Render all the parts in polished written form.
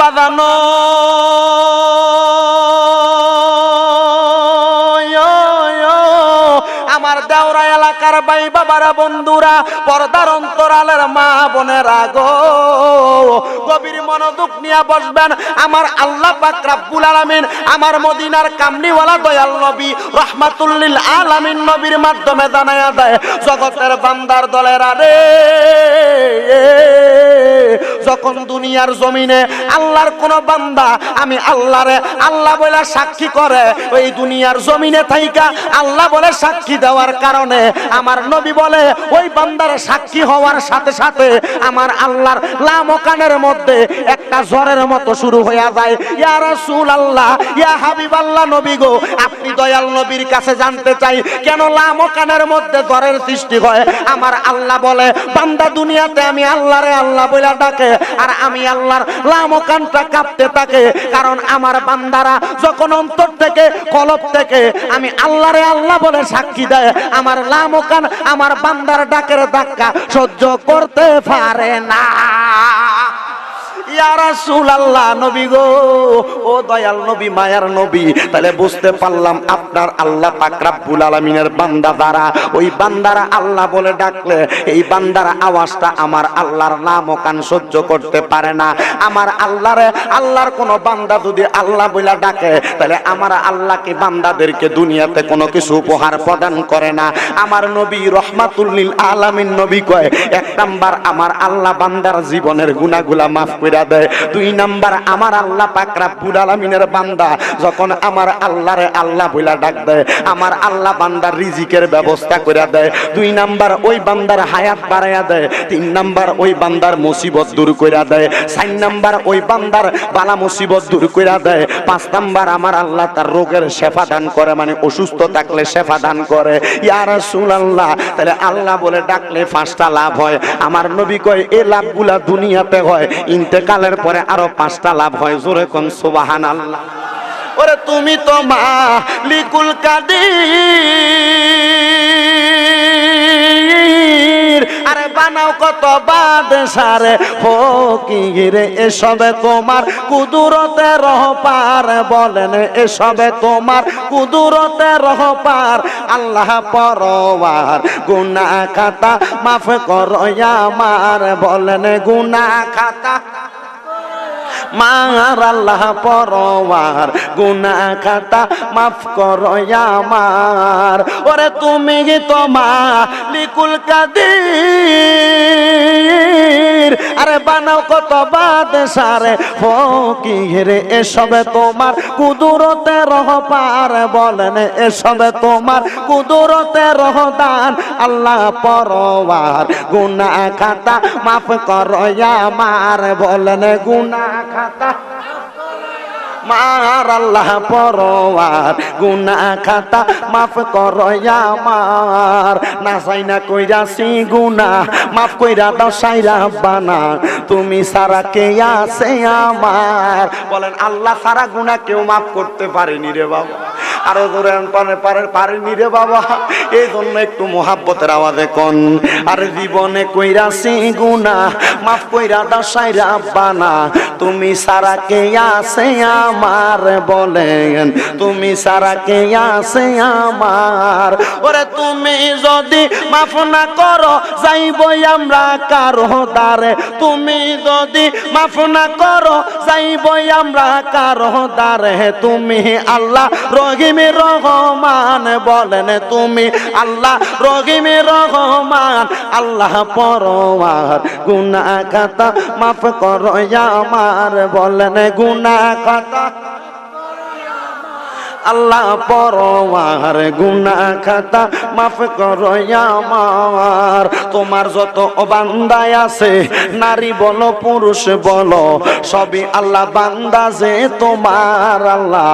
বাজানো আমার দেওরা এলাকার ভাই বাবারা বন্ধুরা পর্দার অন্তরালের মা বোনেরা গো গভীর মনোযোগ নিয়ে বসবেন। আমার আল্লাহ পাক রব্বুল আলামিন আমার মদিনার কামলিওয়ালা দয়াল নবী রাহমাতুল লিল আলামিন নবীর মাধ্যমে জানায়া দেয় জগতের বান্দার দলেরা রে, যখন দুনিয়ার জমিনে আল্লাহর কোন বান্দা আমি আল্লাহরে আল্লাহ বলে সাক্ষী করে, ওই দুনিয়ার জমিনে থাইকা আল্লাহ বলে সাক্ষী দেওয়ার কারণে আমার নবী বলে ওই বান্দার সাক্ষী হওয়ার সাথে সাথে আমার আল্লাহর লামকানের মধ্যে একটা জ্বরের মতো শুরু হয়ে যায়। ইয়া রাসূলুল্লাহ, ইয়া হাবিবাল্লাহ নবী গো, আপনি দয়াল নবীর কাছে জানতে চাই কেন লামকানের মধ্যে জ্বরের সৃষ্টি হয়? আমার আল্লাহ বলে বান্দা দুনিয়াতে আমি আল্লাহরে আল্লাহ বলে ডাকে আর আমি আল্লাহর লামকানটা কাঁপতে থাকে, কারণ আমার বান্দারা যখন অন্তর থেকে কলব থেকে আমি আল্লাহরে আল্লাহ বলে সাক্ষী দেয়, আমার লামকান আমার বান্দার ডাকের ধাক্কা সহ্য করতে পারে না। ইয়া রাসূলুল্লাহ নবী গো, ও দয়াল নবী মায়ার নবী, তাহলে বুঝতে পারলাম আপনার আল্লাহ পাক রব্বুল আলামিনের বান্দা যারা, ওই বান্দারা আল্লাহ বলে ডাকলে এই বান্দার আওয়াজটা আমার আল্লাহর লামকান সহ্য করতে পারে না। আমার আল্লাহরে আল্লাহর কোন বান্দা যদি আল্লাহ বলে ডাকে তাহলে আমার আল্লাহকে বান্দাদেরকে দুনিয়াতে কোনো কিছু উপহার প্রদান করে না। আমার নবী রাহমাতুল লিল আলামিন নবী কয়, এক নাম্বার আমার আল্লাহ বান্দার জীবনের গুনাহগুলা মাফ করে দেয়, দুই নাম্বার আমার আল্লাহ পাক রব্বুল আলামিনের বান্দা যখন আমার আল্লাহরে আল্লাহ বলে ডাক দেয় আমার আল্লাহ বান্দার রিজিকের ব্যবস্থা করে দেয়, দুই নাম্বার ওই বান্দার হায়াত বাড়ায়া দেয়, তিন নাম্বার ওই বান্দার মুসিবত দূর করে দেয়, চার নাম্বার ওই বান্দার বালা মুসিবত দূর করে দেয়, পাঁচ নাম্বার আমার আল্লাহ তার রোগের শেফা দান করে, মানে অসুস্থ থাকলে শেফা দান করে। ইয়া রাসূলুল্লাহ, তাহলে আল্লাহ বলে ডাকলে পাঁচটা লাভ হয়। আমার নবী কয় এই লাভগুলা দুনিয়াতে হয়, ইন্তেকালের পরে আরো পাঁচটা লাভ হয়। জোরে কোন সুবহানাল্লাহ। ওরে তুমি তো মালিকুল কাদির, আরে বানাও কত বাদশারে ফকির, এসবে তোমার কুদরতে রহপার, বলেন এসবে তোমার কুদরতে রহপার। আল্লাহ পরওয়ার গুনাহ খাতা মাফ করো আমার, বলেন গুনাহ খাতা মার আল্লাহ পরওয়ার গুনাহ খাতা মাফ করো আমার। ওরে তুমি তো মালিকুল কাদির, আরে বানাও কত বাদশারে ফকির, এসবে তোমার কুদরতে রহপার, বলেন এসবে তোমার কুদরতে রহদান। আল্লাহ পরওয়ার গুনাহ খাতা মাফ করো আমার, বলেন গুনাহ খাতা মার আল্লাহ পরওয়ার গুনাহ খাতা মাফ করো আমার। না চাই না কইরাছি গুনাহ মাফ কইরা দাও সাইরা বানা, তুমি সারা কে আছে আমার, বলেন আল্লাহ সারা গুনাহ কেউ মাফ করতে পারেনি রে বাবা, আরো জোরে পারেনি রে বাবা। এই জন্য একটু মোহাব্বতের আওয়াজে কোন, আর জীবনে কইরাছি গুনাহ মাফ কইরা দাও সাইরা বানা, তুমি সারা কে আছে আমার, বলেন তুমি সারা কে আছে আমার। ওরে তুমি যদি মাফ না করো যাইবই আমরা কারো দ্বারে, তুমি যদি মাফ না করো যাইবই আমরা কারো দ্বারে, তুমি আল্লাহ রহিমে রহমান, বলেন তুমি আল্লাহ রহিমে রহমান। আল্লাহ পরওয়ার গুনাহ খাতা মাফ করো আমার, বলেন গুনাহ খাতা আল্লাহ পরওয়ার গুনাহ খাতা মাফ করো আমার। তোমার যত বান্দায় আছে নারী বলো পুরুষ বলো সবই আল্লাহ বান্দা যে তোমার, আল্লাহ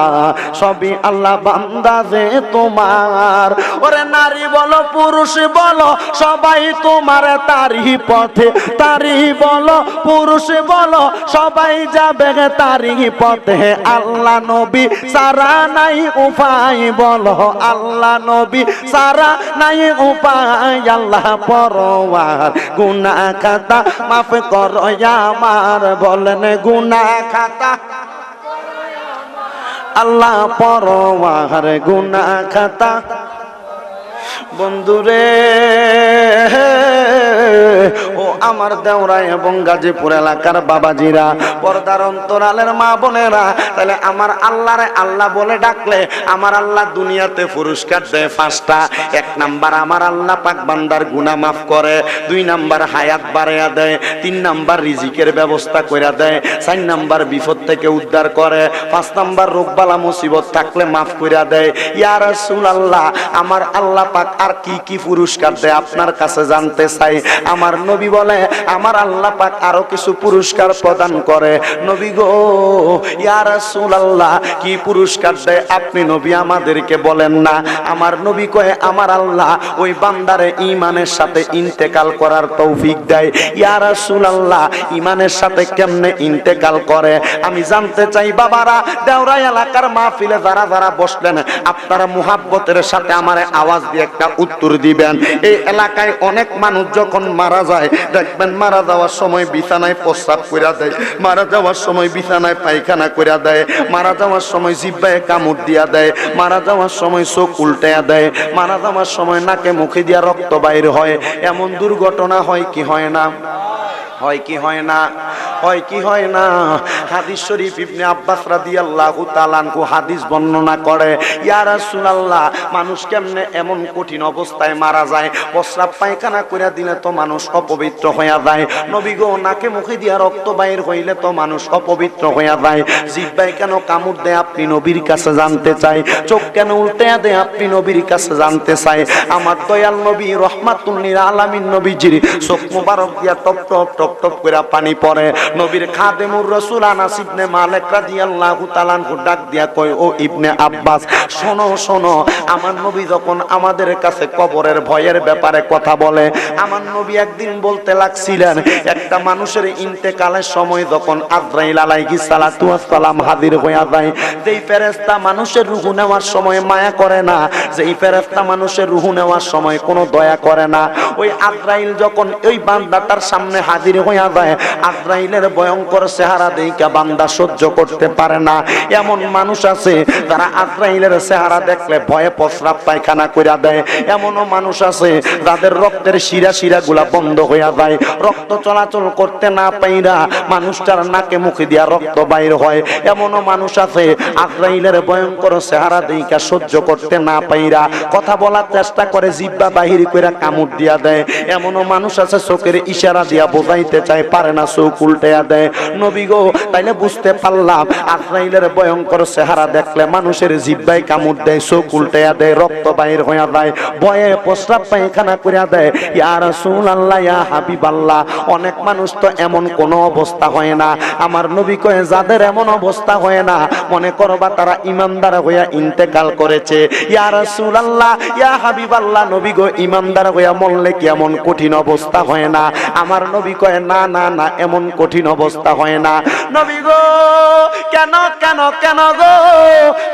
সবই আল্লাহ বান্দা যে তোমার। ওরে নারী বলো পুরুষ বলো সবাই তোমার তারি পথে, তারি বলো পুরুষ বলো সবাই যাবে তারি পথে। আল্লাহ নবী সারা নাই নাই উপায় বলো আল্লাহ নবী সারা নাই উপায় আল্লাহ পরওয়ার গুনাহ খাতা মাফ করো আমার বলেন গুনাহ খাতা আল্লাহ পরওয়ার গুনাহ খাতা বন্ধুরে ও আমার দেওরা এবং গাজীপুর এলাকার বাবাজিরা পর্দার অন্তরালের মা বোনেরা তাহলে আমার আল্লাহরে আল্লাহ বলে ডাকলে আমার আল্লাহ দুনিয়াতে পুরস্কার দেয় পাঁচটা। এক নাম্বার আমার আল্লাহ পাক বান্দার গুনাহ মাফ করে, দুই নাম্বার হায়াত বাড়াইয়া দেয়, তিন নাম্বার রিজিকের ব্যবস্থা কইরা দেয়, চার নাম্বার বিপদ থেকে উদ্ধার করে, পাঁচ নাম্বার রোগবালা মুসিবত থাকলে মাফ কইরা দেয়। ইয়া রাসূলুল্লাহ আমার আল্লাহ পাক আর কি কি পুরস্কার দেয় আপনার কাছে জানতে চাই। আমার নবী বলে আমার আল্লাহ পাক আরো কিছু পুরস্কার প্রদান করে। নবী গো ইয়া রাসূলুল্লাহ কি পুরস্কার দেয় আপনি নবী আমাদেরকে বলেন না। আমার নবী কয় আমার আল্লাহ ওই বান্দারে ঈমানের সাথে ইন্তেকাল করার তৌফিক দেয়। ইয়া রাসূলুল্লাহ ঈমানের সাথে কেমনে ইন্তেকাল করে আমি জানতে চাই। বাবারা দেওরা এলাকার মাহফিলে যারা যারা বসলেন আপনারা মুহাব্বতের সাথে আমারে আওয়াজ দিয়ে একটা উত্তর দিবেন। এই এলাকায় অনেক মানুষ যখন মারা যায় দেখবেন মারা যাওয়ার সময় বিছানায় প্রস্রাব কইরা দেয়, মারা যাওয়ার সময় বিছানায় পায়খানা কইরা দেয়, মারা যাওয়ার সময় জিহ্বায় কামড় দিয়া দেয়, মারা যাওয়ার সময় চোখ উল্টায়া দেয়, মারা যাওয়ার সময় নাকে মুখে দিয়া রক্ত বাইর হয়। এমন দুর্ঘটনা হয় কি হয় না? হয় কি হয় না? হয় কি হয় না? হাদিস শরীফ ইবনে আব্বাস রাদিয়াল্লাহু তাআলা আনহু হাদিস বর্ণনা করে ইয়া রাসূলুল্লাহ মানুষ কেমনে এমন কঠিন অবস্থায় মারা যায়, প্রস্রাব পায়খানা কইরা দিলে তো মানুষ অপবিত্র হইয়া যায়। নবী গো নাকে মুখে দিয়া রক্ত বাইর হইলে তো মানুষ অপবিত্র হইয়া যায়। জিহ্বায় কেন কামড় দেয় আপনি নবীর কাছে জানতে চাই। চোখ কেন উল্টায়া দেয় আপনি নবীর কাছে জানতে চাই। আমার দয়াল নবী রাহমাতুল লিল আলামিন নবীজির চোখ মোবারক দিয়া টপ টপ টপ টপ করে পানি পড়ে। নবীর খাদেমুর রাসূল আনাস ইবনে মালিক রাদিয়াল্লাহু তাআলা আনহু ডাক দিয়া কয় ও ইবনে আব্বাস শোনো শোনো, আমার নবী যখন আমাদের কাছে কবরের ভয়ের ব্যাপারে কথা বলে আমার নবী একদিন বলতে লাগছিলেন একটা মানুষের ইন্তেকালের সময় যখন আজরাইল আলাইহিস সালাতু ওয়াস সালাম হাজির হইয়া যায়, যেই ফেরেশতা মানুষের রূহ নেওয়ার সময় মায়া করে না, যেই ফেরেশতা মানুষের রূহ নেওয়ার সময় কোনো দয়া করে না, ওই আজরাইল যখন ওই বান্দাটার সামনে হাজির হইয়া যায় আজরাইলের ভয়ঙ্কর চেহারা দেখে বান্দা সহ্য করতে পারে না। এমন মানুষ আছে যারা আজরাইলের চেহারা দেখলে ভয়ে প্রস্রাব পায়খানা কইরা দেয়। এমনও মানুষ আছে যাদের রক্তের শিরা শিরা গুলা বন্ধ হইয়া যায়, রক্ত চলাচল করতে না পাইরা মানুষটার নাকে মুখে দিয়া রক্ত বাইর হয়। এমনও মানুষ আছে আজরাইলের ভয়ঙ্কর চেহারা দেখে সহ্য করতে না পাইরা কথা বলার চেষ্টা করে জিহ্বা বাহির কইরা কামড় দিয়া দেয়। এমনও মানুষ আছে চোখের ইশারা দিয়া বোঝাইতে চায় পারে না, চোখ উল্টায়া দেয়। নবী গো তাইলে বুঝতে পারলাম আজরাইলের ভয়ঙ্কর চেহারা দেখলে মানুষের জিহ্বায় কামড় দেয়, চোখ উল্টায়া দেয়, রক্ত বাইর হইয়া যায়, ভয়ে প্রস্রাব পায়খানা কইরা দেয়। ইয়া রাসূলুল্লাহ ইয়া হাবিবাল্লাহ অনেক মানুষ তো এমন কোনো অবস্থা হয় না। আমার নবী কয় যাদের এমন অবস্থা হয় না মনে করবা তারা ইমানদার হইয়া ইন্তেকাল করেছে। ইয়া রাসূলুল্লাহ ইয়া হাবিবাল্লাহ নবী গো ইমানদার হইয়া মরলে কি এমন কঠিন অবস্থা হয় না? আমার নবী কয় না না না এমন কঠিন অবস্থা হয় না। নবী গো কেন কেন কেন গো?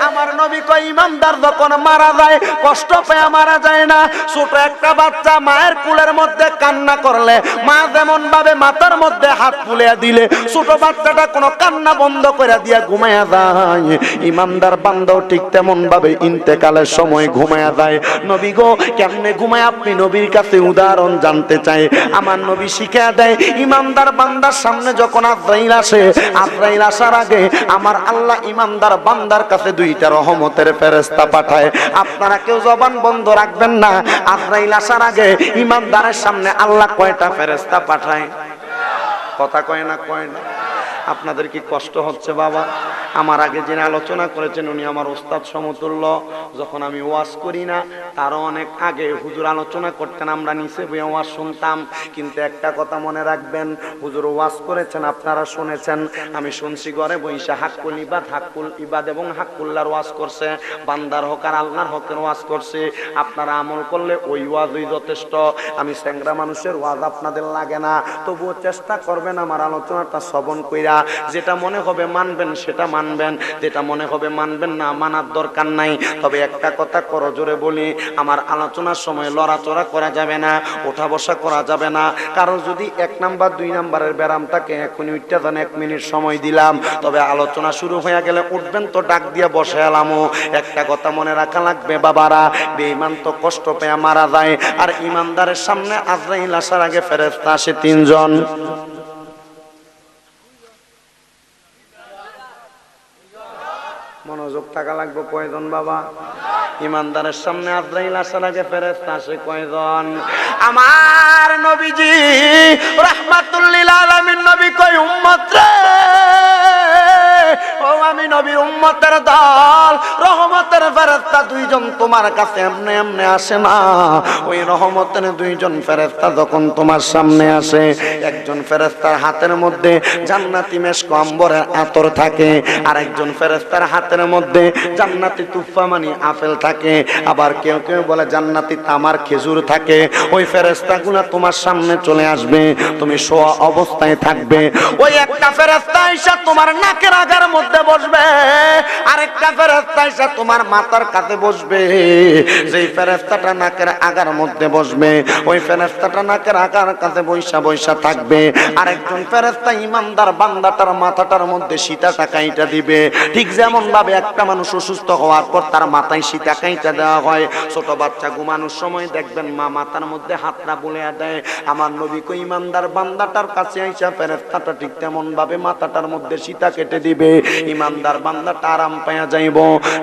আমার নবী কয় ইমানদার যখন মারা যায় কষ্ট পেয়ে মারা যায় না। ছোট একটা বাচ্চা মায়ের কুলের মধ্যে কান্না করলে মা যেমন ভাবে মাথার মধ্যে হাত তুলিয়া দিলে ছোট বাচ্চাটা কোনো কান্না বন্ধ করে দিয়া ঘুমায়া যায়, ইমানদার বান্দাও ঠিক তেমন ভাবে ইন্তেকালের সময় ঘুমায়া যায়। নবী গো কেমনে ঘুমায় আপনি নবীর কাছে উদাহরণ জানতে চাই। আমার নবী শিখিয়ে দেয় ইমানদার বান্দার সামনে যখন আজরাইল আসে, আজরাইল আসার আগে আমার আল্লাহ ইমানদার বান্দার কাছে দুইটা রহমতের ফেরেশতা পাঠায়। আপনারা কেউ জবান বন্ধ রাখবেন না। আজরাইল আসার আগে ইমানদারের সামনে আল্লাহ কয়টা ফেরেশতা পাঠায়? কথা কয় না কয় না? আপনাদের কি কষ্ট হচ্ছে বাবা? আমার আগে যিনি আলোচনা করেছেন উনি আমার ওস্তাদ সমতুল্য। যখন আমি ওয়াজ করি না তারও অনেক আগে হুজুর আলোচনা করতেন, আমরা নিচে বসে ওয়াজ শুনতাম। কিন্তু একটা কথা মনে রাখবেন, হুজুর ওয়াজ করেছেন আপনারা শুনেছেন, আমি শুনছি ঘরে বইসা হাক্কুল ইবাদ এবং হাক্কুল্লাহর ওয়াজ করছে, বান্দার হক আর আল্লাহর হকের ওয়াজ করছে। আপনারা আমল করলে ওই ওয়াজই যথেষ্ট। আমি স্যাংরা মানুষের ওয়াজ আপনাদের লাগে না, তবুও চেষ্টা করবেন আমার আলোচনাটা শ্রবণ কইরা যেটা মনে হবে মানবেন সেটা মানবেন, যেটা মনে হবে মানবেন না, মানার দরকার নাই। তবে একটা কথা করো জোরে বলি, আমার আলোচনার সময় লড়াচড়া করা যাবে না, ওঠা বসা করা যাবে না। কারণ যদি 1 নাম্বার 2 নাম্বারের ব্যারাম থাকে এখনই উঠতে দেন, 1 মিনিট সময় দিলাম। তবে আলোচনা শুরু হয়ে গেলে উঠবেন তো ডাক দিয়ে বসে এলামও। একটা কথা মনে রাখা লাগবে বাবারা, বেঈমান তো কষ্ট পেয়ে মারা যায়, আর ইমানদারের সামনে আজরাইল আসার আগে ফেরেশতা আসে 3 জন। মনোযোগ থাকা লাগবে। কয়জন বাবা? ইমানদারের সামনে আজরাইল আসার আগে ফেরেশতা আসে কয়জন? আমার নবীজি রাহমাতুল লিল আলামিন নবী কই উম্মত রে, ও আমি নবীর উম্মতের দল, রহমতের ফেরেশতা 2 জন তোমার কাছে এমনি এমনি আসে না। ওই রহমতের 2 জন ফেরেশতা যখন তোমার সামনে আসে, একজন ফেরেশতার হাতের মধ্যে জান্নাতি মেশক আম্বরের আতর থাকে, আর একজন ফেরেশতার হাতের মধ্যে জান্নাতি তুফা মানে আপেল থাকে, আবার কেউ কেউ বলে জান্নাতি তামার খেজুর থাকে। ওই ফেরেশতাগুলো তোমার সামনে চলে আসবে, তুমি শোয়া অবস্থায় থাকবে। ওই একটা ফেরেশতা এসে তোমার নাকের আগার মধ্যে বসবে, আরেকটা ফেরেশতা এসে তোমার মাথার কাছে বসবে। যেই ফেরেশতাটা নাকের আগার মধ্যে বসবে, ওই ফেরেশতাটা নাকের আগার কাছে বৈশা বৈশা থাকবে। আরেকজন ফেরেশতা ইমানদার বান্দাটার মাথাটার মধ্যে সীতাটা কাইটা দিবে। ঠিক যেমন ভাবে একটা মানুষ অসুস্থ হওয়ার পর তার মাথায় সীতা কাইটা দেওয়া হয়, ছোট বাচ্চা ঘুমানোর সময় দেখবেন মা মাথার মধ্যে হাতটা বুলিয়ে দেয়। আমার নবী কই ইমানদার বান্দাটার কাছে আইসা ফেরেশতাটা ঠিক তেমন ভাবে মাথাটার মধ্যে সীতা কেটে দিবে। ইমানদার বান্দাটা আরাম পায়া যাইব,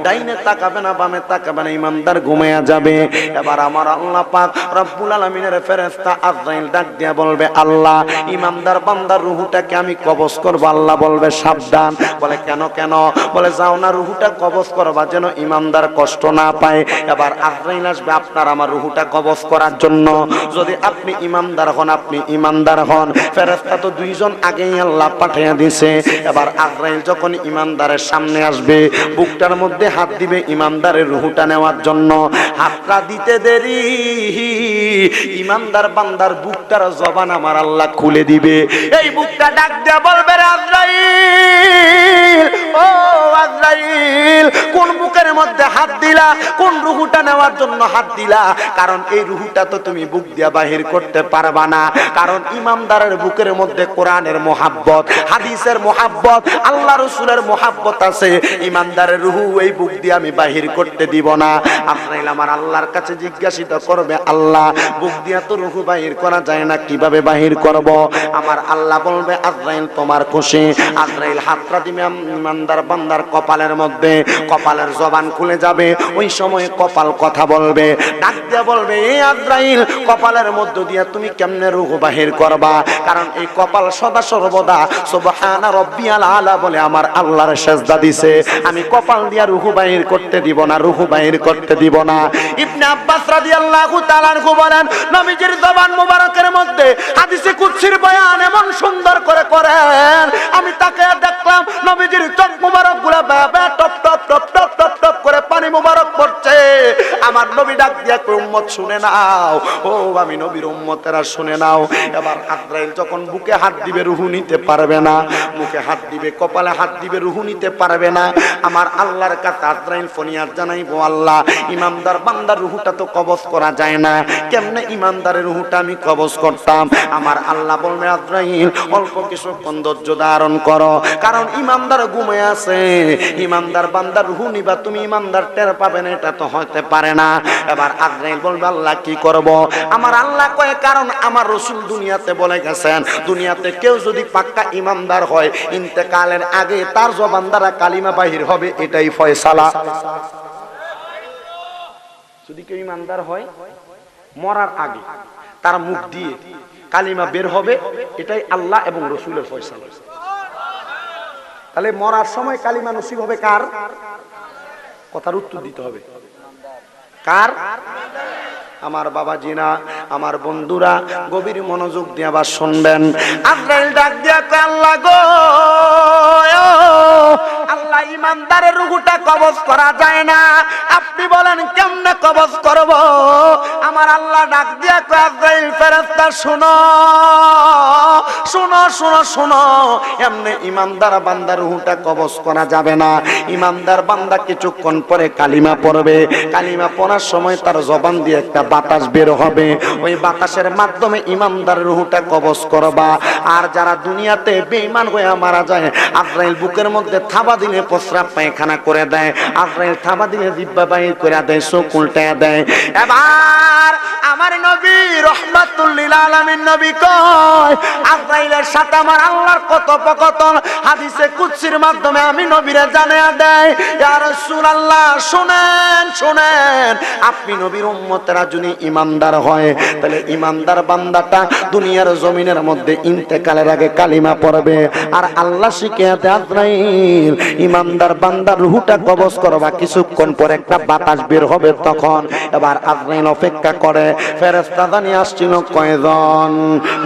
ডাইনে তাকাবে না বামে তাকাবে না, ইমানদার ঘুমায়া যাবে। এবার আমার আল্লাহ পাক রব্বুল আলামিনের ফেরেশতা আজরাইল ডাক দিয়া বলবে, আল্লাহ ইমানদার বান্দার রূহটাকে আমি কবজ করব। আল্লাহ বলবে সাবধান। বলে কেন কেন? বলে যাও না, রূহটা কবজ করবা যেন ইমানদার কষ্ট না পায়। এবার আজরাইল আসবে আপনার আমার রূহটা কবজ করার জন্য। যদি আপনি ইমানদার হন, আপনি ইমানদার হন, ফেরেশতা তো 2 জন আগেই আল্লাহ পাঠিয়ে দিয়েছে। এবার আজরাইল যখন ইমানদারের সামনে আসবে, বুকটার মধ্যে হাত দিবে ইমানদারের রূহটা নেওয়ার জন্য। হাতটা দিতে দেরি, ইমানদার বান্দার বুকটার জবান আমার আল্লাহ খুলে দিবে। এই বুকটা ডাক দেয়া বলবে, রে আজরাইল, ও আজরাইল, কোন বুকের মধ্যে হাত দিলা? কোন রূহটা নেওয়ার জন্য হাত দিলা? কারণ এই রূহটা তো তুমি বুক দিয়া বাহির করতে পারবা না। কারণ ইমানদারের বুকের মধ্যে কোরআনের মোহাব্বত, হাদিসের মোহাব্বত, আল্লাহ রাসূলের মোহাব্বত আছে। ইমানদারের রূহ এই বুক দিয়ে আমি বাহির করতে দিব না। আজরাইল আমার আল্লাহর কাছে জিজ্ঞাসিত করবে, আল্লাহ বুক দিয়া তো রূহ বাহির করা যায় না, কিভাবে বাহির করব? আমার আল্লাহ বলবে, আজরাইল তোমার খুশি। আজরাইল হাতটা দিবে ইমানদার বান্দার কপালের মধ্যে, কপালের জবান খুলে যাবে। ওই সময় কপাল কথা বলবে, ডাক দিয়া বলবে, এই আজরাইল, কপালের মধ্য দিয়া তুমি কেমনে রূহ বাহির করবা? কারণ এই কপাল সদা সর্বদা সুবহানা রাব্বিয়াল আলা বলে আমার আল্লাহর সেজদা দিছে। আমি কপাল দিয়া রূহ বাহির করতে দিব না, রূহ বাহির করতে দিব না। ইবনে আব্বাস রাদিয়াল্লাহু তাআলা আনহু বলেন, নবীজির জবান মোবারকের মধ্যে হাদিসে কুদসির বয়ান এমন সুন্দর করে করেন, আমি তাকে দেখলাম নবীজির চোখ মোবারক গুলা বাবা top top top top top top করে পানি মোবারক পড়ছে। আমার নবী ডাক দিয়া কই, উম্মত শুনে নাও, ও আমি নবীর উম্মতেরা শুনে নাও। এবার আজরাইল যখন বুকে হাত দিবে রূহ নিতে পারবে না, মুখে হাত দিবে, কপালে হাত দিবে, রূহ নিতে পারবে না। আমার আল্লাহর কাছে আজরাইল ফরিয়াদ জানাইবো, আল্লাহ ইমানদার বান্দার রূহটা তো কবজ করা যায় না, কেমনে ইমানদারের রূহটা আমি কবজ করতাম? আমার আল্লাহ বলবে, আজরাইল অল্প কিছুক্ষণ ধৈর্য ধারণ করো, কারণ ইমানদার ঘুমিয়ে আছে। ইমানদার বান্দার রূহ নিবা, তুমি ইমানদার টের পাবে না, এটা তো হতে পারে না। এবার আজরাইল বলবে, আল্লাহ কি করব? আমার আল্লাহ কয়, কারণ আমার রাসূল দুনিয়াতে বলে গেছেন, দুনিয়াতে কেউ যদি পাক্কা ইমানদার হয়, ইন্তেকালের আগে তার জবান দ্বারা কালিমা বাহির হবে, এটাই ফয়সালা। যদি কেউ ইমানদার হয়, মরার আগে তার মুখ দিয়ে কালিমা বের হবে, এটাই আল্লাহ এবং রাসূলের ফয়সালা। তাহলে মরার সময় কালিমা নসিব হবে কার? কথার উত্তর দিতে হবে, কার? আমার বাবাজিরা, আমার বন্ধুরা, গভীর মনোযোগ দিয়ে আবার শুনবেন। আজরাইল ডাক দিয়া কয়, আল্লাহ গো, আল্লাহ ইমান ইমানদারের রূহটা কবজ করা যায় না। আপনি বলেন কেমনে কবজ করব? আমার আল্লাহ ডাক দিয়া কয় আজরাইল ফেরেশতা শুনো শুনো শুনো শুনো, এমনি ইমানদার বান্দার রূহটা কবজ করা যাবে না। ইমানদার বান্দা কিছুক্ষণ পরে কালিমা পড়বে, কালিমা পড়ার সময় তার জবান দিয়ে একটা বাতাস বের হবে, ওই বাতাসের মাধ্যমে ইমানদারের রূহটা কবজ করবা। আর যারা দুনিয়াতে বেঈমান হয়ে মারা যায়, আজরাইল বুকের মধ্যে থাবা দিলে প্রস্রাব পায়খানা করে দেয়, আজরাইল থাবা দিলে জিহ্বা বাইর করে দেয়, চোখ উল্টায় দেয়। এবার আমার নবী রাহমাতুল লিল আলামিন নবী কয় আজরাইলের সাথে আমার আল্লাহর কথোপকথন হাদিসে কুদসির মাধ্যমে আমি নবীরে জানিয়ে দেয়, ইয়া রাসূলুল্লাহ শুনেন শুনেন, আপনি নবীর উম্মতেরা যদি ইমানদার হয় তাহলে ইমানদার বান্দাটা দুনিয়ার জমিনের মধ্যে ইন্তেকালের আগে কালিমা পড়বে, আর আল্লাহ শিখিয়ে দেয় আজরাইল ইমানদার বান্দার রূহটা কবজ করবা, কিছুক্ষণ পরে একটা বাতাস বের হবে তখন। এবার আজরাইল অপেক্ষা করে, ফেরেশতা জানিয়ে আসছিল কয়জন?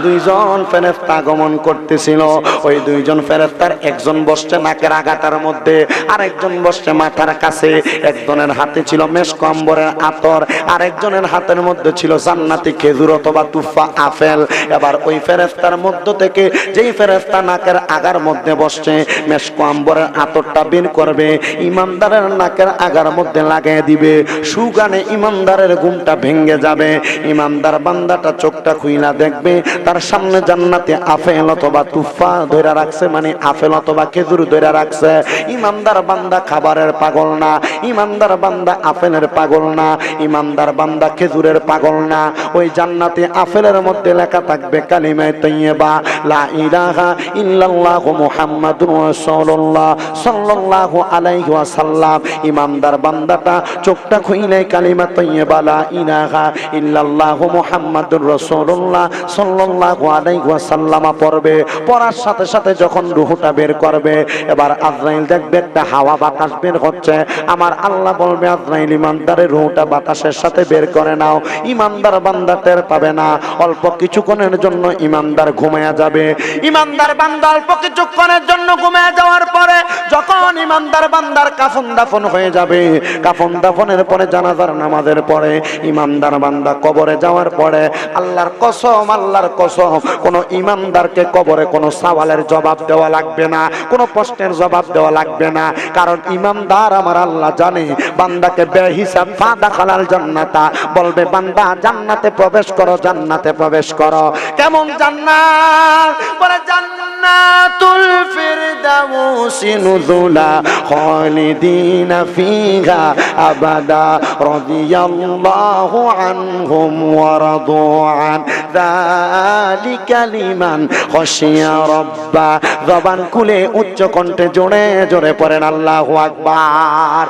দুইজন ফেরেশতা আগমন করতেছিল। ওই দুইজন ফেরেশতার একজন বসছে নাকের আগাটার মধ্যে, আর একজন বসছে মাথার কাছে। একজনের হাতে ছিল মেশক আম্বরের আতর, আর একজনের হাতের মধ্যে ছিল জান্নাতি খেজুর অথবা তুফা আপেল। এবার ওই ফেরেশতার মধ্য থেকে যেই ফেরেশতা নাকের আগার মধ্যে বসছে, মেশক আম্বরের আতরটা বের করবে, ইমানদারের নাকের আগার মধ্যে লাগিয়ে দিবে, সুগানে ইমানদারের ঘুমটা ভেঙে যাবে। ইমানদার বান্দাটা চোখটা খুইলা দেখবে, তার সামনে জান্নাতে আপেল অথবা তুফা ধরে রাখছে, মানে আপেল অথবা খেজুর ধরে রাখছে। ইমানদার বান্দা খাবারের পাগল না, ইমানদার বান্দা আপেলের পাগল না, ইমানদার বান্দা খেজুরের পাগল না। ওই জান্নাতে আপেলের মধ্যে লেখা থাকবে কালিমায়ে তাইয়্যিবা লা ইলাহা ইল্লাল্লাহু মুহাম্মাদুর রাসূলুল্লাহ সাল্লাল্লাহু আলাইহি ওয়াসাল্লাম। ইমানদার বান্দাটা চোখটা খুইলে কালিমা তাইয়্যিবা লা ইলাহা ইল্লাল্লাহু মুহাম্মাদুর রাসূলুল্লাহ সাল্লাল্লাহু আলাইহি ওয়াসাল্লাম পড়বে। পড়ার সাথে সাথে যখন রূহটা বের করবে, এবার আজরাইল দেখবে একটা হাওয়া বাতাস বের হচ্ছে। আমার আল্লাহ বলবে আজরাইল ইমানদারের রূহটা বাতাসের সাথে বের করে নাও। ইমানদার বান্দা টের পাবে না, অল্প কিছুক্ষণের জন্য ইমানদার ঘুমায়া যাবে। ইমানদার বান্দা অল্প কিছুক্ষণের জন্য ঘুমায়া যাওয়ার পরে যখন ইমানদার বান্দার কাফন দাফন হয়ে যাবে, কাফন দাফনের পরে জানাজার নামাজের পরে ইমানদার বান্দা কবরে যাওয়ার পরে, আল্লাহর কসম আল্লাহর কসম, কোন ইমানদারকে কবরে কোনো সওয়ালের জবাব দেওয়া লাগবে না, কোনো প্রশ্নের জবাব দেওয়া লাগবে না। কারণ ইমানদার আমার আল্লাহ জানে বান্দাকে বেহিসাব ফাদাখালাল জান্নাতা, বলবে বান্দা জান্নাতে প্রবেশ করো, জান্নাতে প্রবেশ করো। কেমন জান্নাত? বলে জান্নাতুল ফিরদাউসি নুজুলা খালিদিনা ফিহা আবাদা রাদিয়াল্লাহু আনহুম ওয়া রাদু আন যালিকা লিমান খাশিয়া রাব্বা। জবান খুলে উচ্চ কণ্ঠে জোরে জোরে পড়েন আল্লাহু আকবার।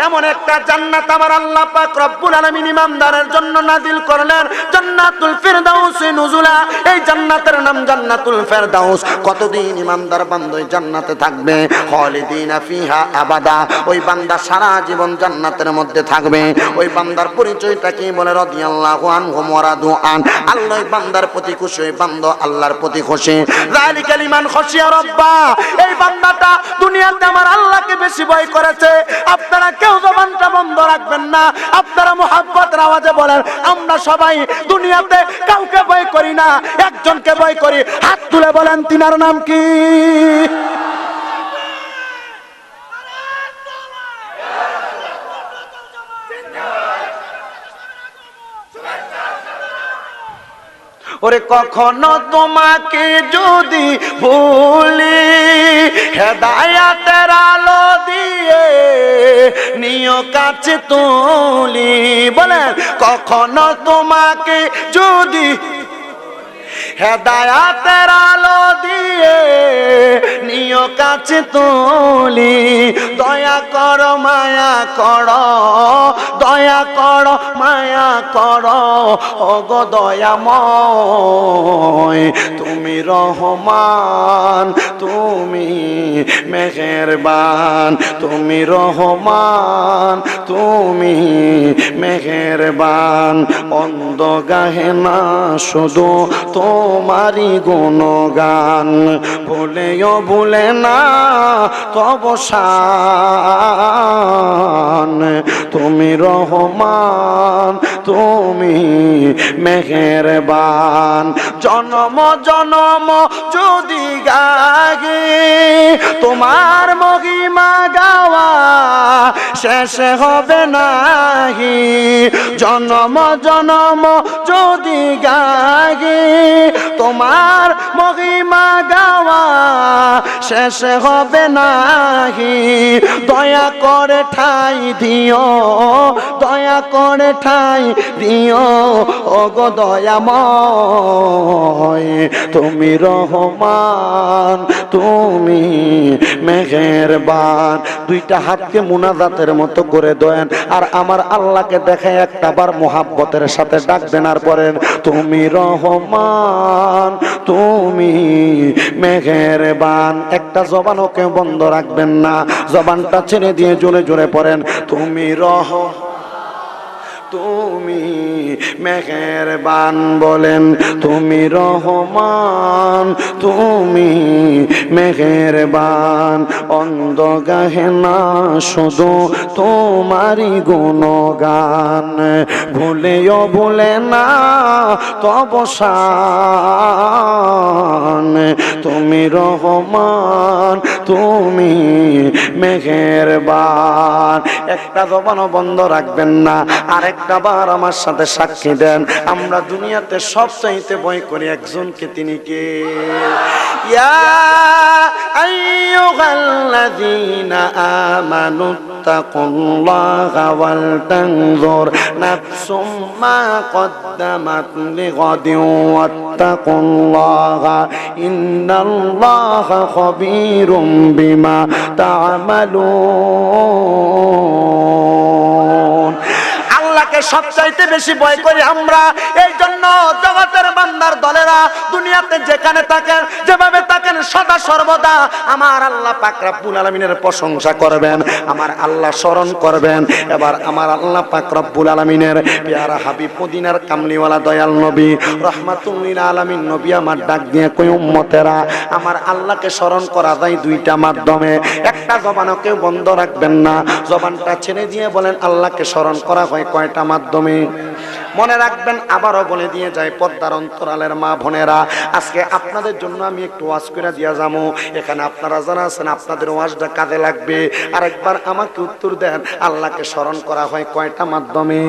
এমন একটা জান্নাত আমার আল্লাহ পাক রব্বুল আলামিন ইমানদারের জন্য নাজিল করলেন, জান্নাতুল ফিরদাউস নুজুলা। এই জান্নাতের নাম জান্নাতুল ফিরদাউস। কতদিন ইমানদার বান্দা ওই জান্নাতে থাকবে? খালিদিনা ফিহা আবাদা। ওই বান্দা সারা জীবন জান্নাতের মধ্যে থাকবে। ওই বান্দার পরিচয়টা কি? বলে রাদিয়াল্লাহু আনহুম ওয়া রাদু আন। আল্লাহ বান্দার প্রতি খুশি, ওই বান্দা আল্লাহর প্রতি খুশি। যালিকা লিমান খাশিয়া রাব্বা। এই বান্দাটা দুনিয়াতে আমার আল্লাহকে বেশি ভয় করেছে। আপনারা কেউ জবানটা বন্ধ রাখবেন না, আপনারা মুহাব্বতের আওয়াজে বলেন আমরা সবাই দুনিয়াতে কাউকে ভয় করি না, একজনকে ভয় করি। হাত তুলে বলেন তিনার নাম কি? ওরে কখনো তোমাকে যদি ভুলি, হেদায়াতের আলো দিয়ে নিও কাছে তুলি। বলেন কখনো তোমাকে যদি হেদায়াতের আলো দিয়ে নিও কাছে তুলি, দয়া করো মায়া করো দয়া করো মায়া করো ওগো দয়াময় তুমি রহমান তুমি মেহেরবান তুমি রহমান তুমি মেহেরবান অন্ধ গাহে না শুধু তোমারই গুণগান ভুলেও ভুলে না তব শান তুমি রহমান তুমি মেহেরবান জনম জনম যদি গাগে তোমার মহিমা গাওয়া শেষ হবে নাহি জনম জনম যদি গাগে তোমার মহিমা গাওয়া শেষ হবে নাহি দয়া করে ঠাই দিও দয়া করে ঠাই দিও ওগো দয়াময় তুমি রহমান তুমি মেহেরবান দুইটা হাতকে মুনাজাতের মতো করে দেন আর আমার আল্লাহকে দেখায় একটাবার মোহাব্বতের সাথে ডাকবেন আর পড়েন তুমি রহমান তুমি মেহেরবান একটা জবানকে বন্ধ রাখবেন না জবানটা ছেড়ে দিয়ে জোরে জোরে পড়েন তুমি তুমি মেহেরবান বলেন তুমি রহমান তুমি মেহেরবান অন্ধ গাহে না শুধু তোমারই গুণগান ভুলেও ভুলে না তব শান তুমি রহমান তুমি মেহেরবান একটা জবানও বন্ধ রাখবেন না আরেকটা বার আমার সাথে সাক্ষী দেন আমরা দুনিয়াতে সবচাইতে ভয় করি একজনকে তিনি কে ইয়া আইয়ুহাল্লাযীনা আমানু তাকুল্লাহা ওয়াল তানজুর নাফসুম মা কদ্দামাত লিগাদিন ওয়াত্তাকুল্লাহা ইন্নাল্লাহা খাবীরুম বিমা তা'মালুন আল্লাহকে সবচাইতে বেশি ভয় করি আমরা এই জন্য জগতের বান্দার দলেরা দুনিয়াতে যেখানে থাকেন যেভাবে থাকেন সদা সর্বদা আমার আল্লাহ পাক রব্বুল আলামিনের প্রশংসা করবেন আমার আল্লাহ স্মরণ করবেন এবার আমার আল্লাহ পাক রব্বুল আলামিনের পেয়ারা হাবিব মদিনার কামলিওয়ালা দয়াল নবী রাহমাতুল লিল আলামিন নবী আমার ডাক দিয়ে কই উম্মতেরা আমার আল্লাহকে স্মরণ করা যায় দুইটা মাধ্যমে একটা জবানকে বন্ধ রাখবেন না জবানটা ছেড়ে দিয়ে বলেন আল্লাহকে স্মরণ করা হয় কয়টা মাধ্যমে মনে রাখবেন আবারও বলে দিয়ে যায় পর্দার অন্তরালের মা বোনেরা আজকে আপনাদের জন্য আমি একটু ওয়াজ করে দিয়া যাবো এখানে আপনারা যারা আছেন আপনাদের ওয়াজটা কাজে লাগবে আরেকবার আমাকে উত্তর দেন আল্লাহকে স্মরণ করা হয় কয়টা মাধ্যমে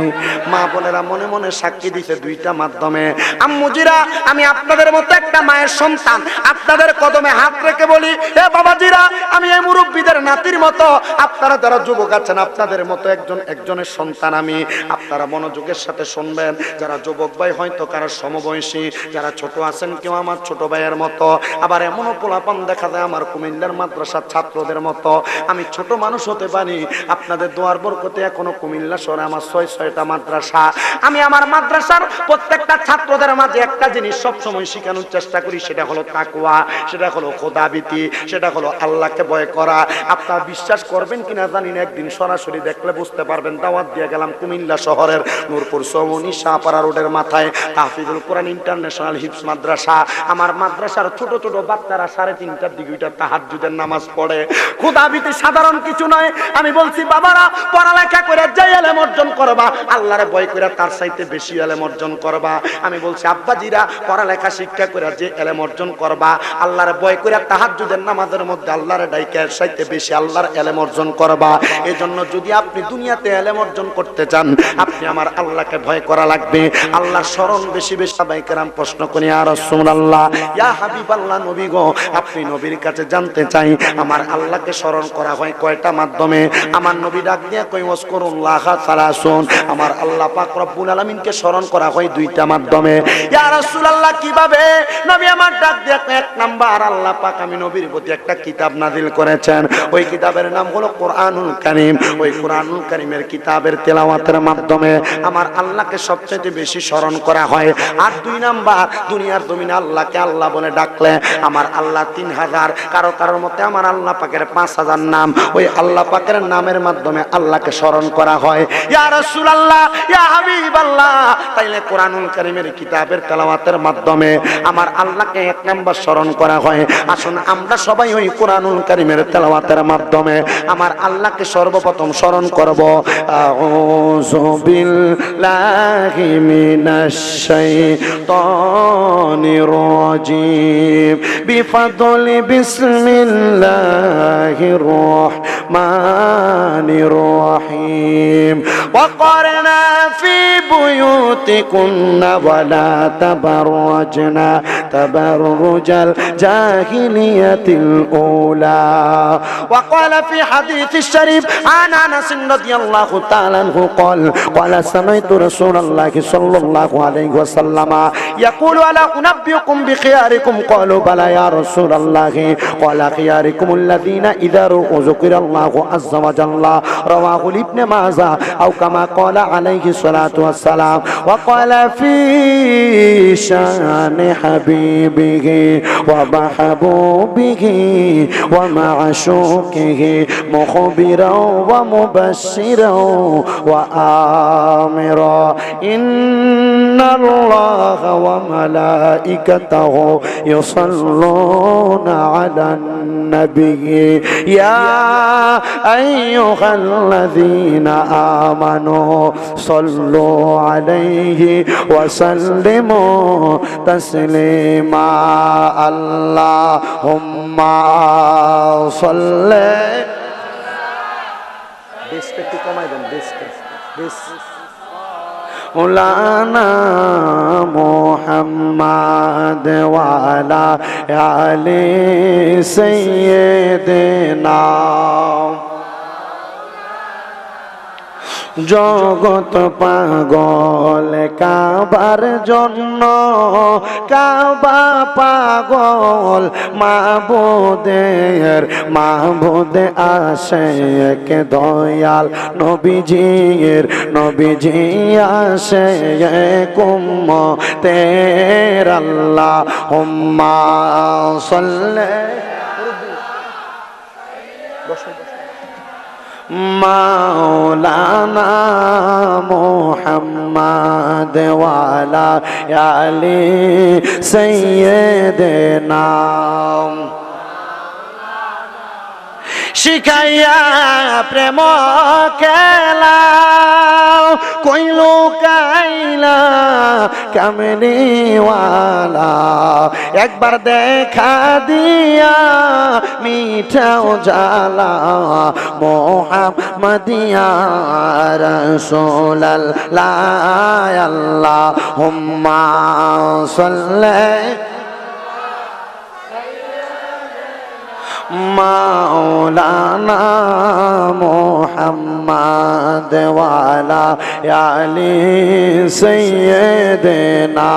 মা বোনেরা মনে মনে সাক্ষী দিতে দুইটা মাধ্যমে আম্মুজিরা আমি আপনাদের মতো একটা মায়ের সন্তান আপনাদের কদমে হাত রেখে বলি হে বাবাজিরা আমি এই মুরব্বীদের নাতির মতো আপনারা যারা যুবক আছেন আপনাদের মতো একজনের সন্তান আমি আপনারা মনোযোগের সাথে শুনবেন যারা যুবক ভাই হয়তো কারো সমবয়সী যারা ছোট আছেন কেউ আমার ছোট ভাইয়ের মতো আবার এমনও পোলাপান দেখা যায় আমার কুমিল্লার মাদ্রাসার ছাত্রদের মতো আমি ছোট মানুষ হতে পারি আপনাদের দোয়ার বরকতে এখনো কুমিল্লা শহরে আমার 6টা মাদ্রাসা আমি আমার মাদ্রাসার প্রত্যেকটা ছাত্রদের মাঝে একটা জিনিস সবসময় শেখানোর চেষ্টা করি সেটা হলো তাকওয়া সেটা হলো খোদাভীতি সেটা হলো আল্লাহকে ভয় করা আপনারা বিশ্বাস করবেন কিনা জানি না একদিন সরাসরি দেখলে বুঝতে পারবেন দাওয়াত দিয়ে গেলাম কুমিল্লা শহরের নূরপুর চৌমনি শাহপাড়া রোডের মাথায় তাহফিজুল কোরআন ইন্টারন্যাশনাল হিফজ মাদ্রাসা আমার মাদ্রাসার ছোট ছোট বাচ্চারা 3:30টার দিকে ওইটা তাহাজ্জুদের নামাজ পড়ে খোদাভীতি সাধারণ কিছু নয় আমি বলছি বাবারা পড়ালেখা করে যে ইলম অর্জন করবা আল্লাহরে ভয় করে তার চাইতে বেশি ইলম অর্জন করবা আমি বলছি আব্বাজিরা পড়ালেখা শিক্ষা করে যে ইলম অর্জন করবা আল্লাহরে ভয় করে তাহাজ্জুদের নামাজের মধ্যে আল্লাহরে ডাইকে চাইতে বেশি আল্লাহর ইলম অর্জন করবা এজন্য যদি আপনি দুনিয়াতে ইলম অর্জন করতে চান আপনি আমার আল্লাহকে ভয় করা লাগবে। আল্লাহর স্মরণ বেশি বেশি। সাহাবায়ে কেরাম প্রশ্ন করে, ইয়া রাসূলুল্লাহ, ইয়া হাবিবাল্লাহ, নবী গো, আপনি নবীর কাছে জানতে চাই আমার আল্লাহকে স্মরণ করা হয় কয়টা মাধ্যমে? আমার নবী ডাক দিয়া কই, ওয়াজকুরুল্লাহ সালাসুন, আমার আল্লাহ পাক রব্বুল আলামিনকে স্মরণ করা হয় দুইটা মাধ্যমে। ইয়া রাসূলুল্লাহ, কিভাবে? নবী আমার ডাক দিয়া কই, এক নাম্বার, আল্লাহ পাক আমি নবীর প্রতি একটা কিতাব নাযিল করেছেন, ওই কিতাবের নাম হলো কোরআনুল কারীম। ওই কোরআনুল কারীমের কিতাবের তেলাওয়াতের মাধ্যমে আমার আল্লাহকে সবচেয়ে বেশি স্মরণ করা হয়। আর দুই নাম্বার, দুনিয়ার জমিনে আল্লাহকে আল্লাহ বলে ডাকলে আমার আল্লাহ 3000, কারোর মতে আমার আল্লাহ পাকের 5000 নাম, ওই আল্লাহ পাকের নামের মাধ্যমে আল্লাহকে স্মরণ করা হয়। ইয়া রাসূলুল্লাহ, ইয়া হাবিবাল্লাহ, তাইলে কোরআনুল কারীমের কিতাবের তেলাওয়াতের মাধ্যমে আমার আল্লাহকে এক নাম্বার স্মরণ করা হয়। আসুন আমরা সবাই ওই কোরআনুল কারীমের তেলাওয়াতের মাধ্যমে আমার আল্লাহকে সর্বপ্রথম স্মরণ করব। আউযু বিল্লাহি মিনাশ শাইতানির রাজিম, বিফাদলি বিসমিল্লাহির রাহমানির রাহিম, ওয়াকারনা ফি বুয়ুতিকুন্না ওয়ালা তাবাররাজনা তাবাররুজাল জাহিলিয়াতিল উলা। وقال في حديث الشريف عن انس رضي الله تعالى عنه قال سمعت رسول الله صلى الله عليه وسلم يقول الا انبئكم بخياركم قالوا بلى يا رسول الله قال خياركم الذين اذا ذكر الله عز وجل رواه ابن ماجه او كما قال عليه الصلاه والسلام. وقال في شان حبيبه ومحبوبه ومعشوقه مخبرا ومبشرا وآمرا إن الله وملائكته يصلون على النبي يا أيها الذين آمنوا صلوا عليه وسلموا تسليما. اللهم صل مولانا محمد وعلى آل سيدنا. জগৎ পাগল কাবার জন্য, কাবা পাগল মাবুদের মাবুদে আশেক দয়াল নবীজির নবীজি আশেক উম্মতের আল্লাহুম্মা সাল্লি মাওলানা মুহাম্মদ ওয়ালা আলি সাইয়্যিদিনা। শিখাইয়া প্রেম খেলা কইলো কাইলা কামলিওয়ালা, একবার দেখা দিয়া মিঠাও জালা মুহাম্মাদিয়া রাসূলুল্লাহ। আল্লাহুম্মা সাল্লি মাওলানা মুহাম্মদ ওয়ালা আলি সাইয়্যিদিনা।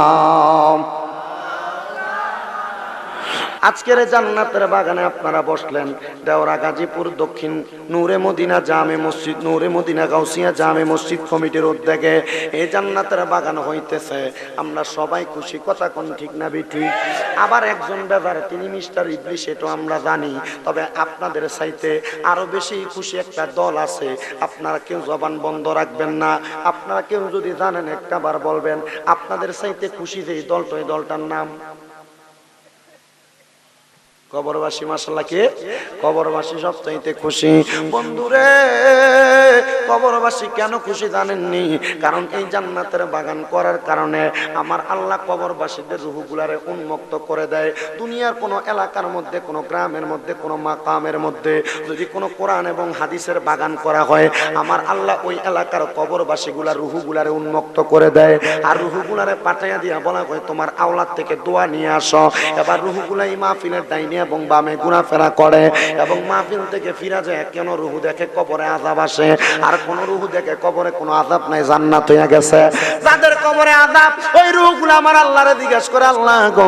আজকের জান্নাতের বাগানে আপনারা বসলেন দেওরা গাজীপুর দক্ষিণ নূরে মদিনা জামে মসজিদ, নূরে মদিনা গাউসিয়া জামে মসজিদ কমিটির উদ্যোগে এই জান্নাতের বাগান হইতেছে। আমরা সবাই খুশি, কথা কোন ঠিক না বেঠি? আবার একজন ব্যাপার তিনি মিস্টার ইবলিশ, এটা আমরা জানি, তবে আপনাদের চাইতে আরো বেশি খুশি একটা দল আছে। আপনারা কেউ জবান বন্ধ রাখবেন না, আপনারা কেউ যদি জানেন একটা বার বলবেন আপনাদের চাইতে খুশি যে দলটা, এই দলটার নাম কবরবাসী মাশাআল্লাহ কে কবরবাসী সবচাইতে খুশি। বন্ধুরে কবরবাসী কেন খুশি জানেননি? কারণ এই জান্নাতের বাগান করার কারণে আমার আল্লাহ কবরবাসীদের রূহগুলারে উন্মুক্ত করে দেয়। দুনিয়ার কোনো এলাকার মধ্যে, কোনো গ্রামের মধ্যে, কোনো মাকামের মধ্যে যদি কোনো কোরআন এবং হাদিসের বাগান করা হয়, আমার আল্লাহ ওই এলাকার কবরবাসীগুলার রূহগুলারে উন্মুক্ত করে দেয়। আর রূহগুলারে পাঠাইয়া দিয়া বলা হয় তোমার আওলাদ থেকে দোয়া নিয়ে আসো। এবার রূহগুলাই মাহফিলের ডাইনে এবং বামে ঘোরাফেরা করে এবং মাহফিল থেকে ফিরা যায়। কেন রূহ দেখে কবরে আযাব আসে, আর কোন রূহ দেখে কবরে কোনো আযাব নাই, জান্নাত হয়ে গেছে। যাদের কবরে আযাব, ওই রূহগুলো আমার আল্লাহরে জিজ্ঞেস করে, আল্লাহ গো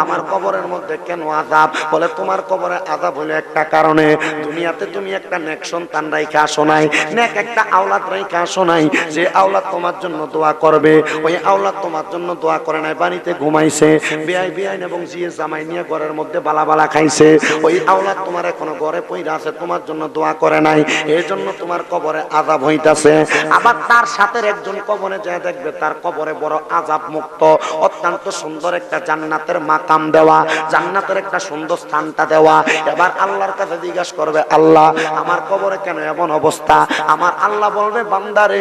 আমার কবরের মধ্যে কেন আযাব? বলে তোমার কবরে আযাব হলো একটা কারণে, দুনিয়াতে তুমি একটা নেক সন্তান রাইখা আসো নাই, নেক একটা আওলাদ রাইখা আসো নাই, যে আওলাদ তোমার জন্য দোয়া করবে। ওই আওলাদ তোমার জন্য দোয়া করে নাই, বাড়িতে ঘুমাইছে, বেআইন এবং জিয়ে জামাই নিয়ে ঘরের মধ্যে বালা খাইছে। ওই আওলাদ তোমার এখনো ঘরে পইরা আছে, তোমার জন্য দোয়া করে নাই, এই জন্য তোমার কবরে আযাব হইতাছে। আবার তার সাথে একজন কবরে যায় দেখবে তার কবরে বড় আযাব মুক্ত অত্যন্ত সুন্দর একটা জান্নাতের মাকাম দেওয়া, জান্নাতের একটা সুন্দর স্থানটা দেওয়া। এবার আল্লাহর কাছে জিজ্ঞাসা করবে, আল্লাহ আমার কবরে কেন এমন অবস্থা? আমার আল্লাহ বলবে, বান্দারে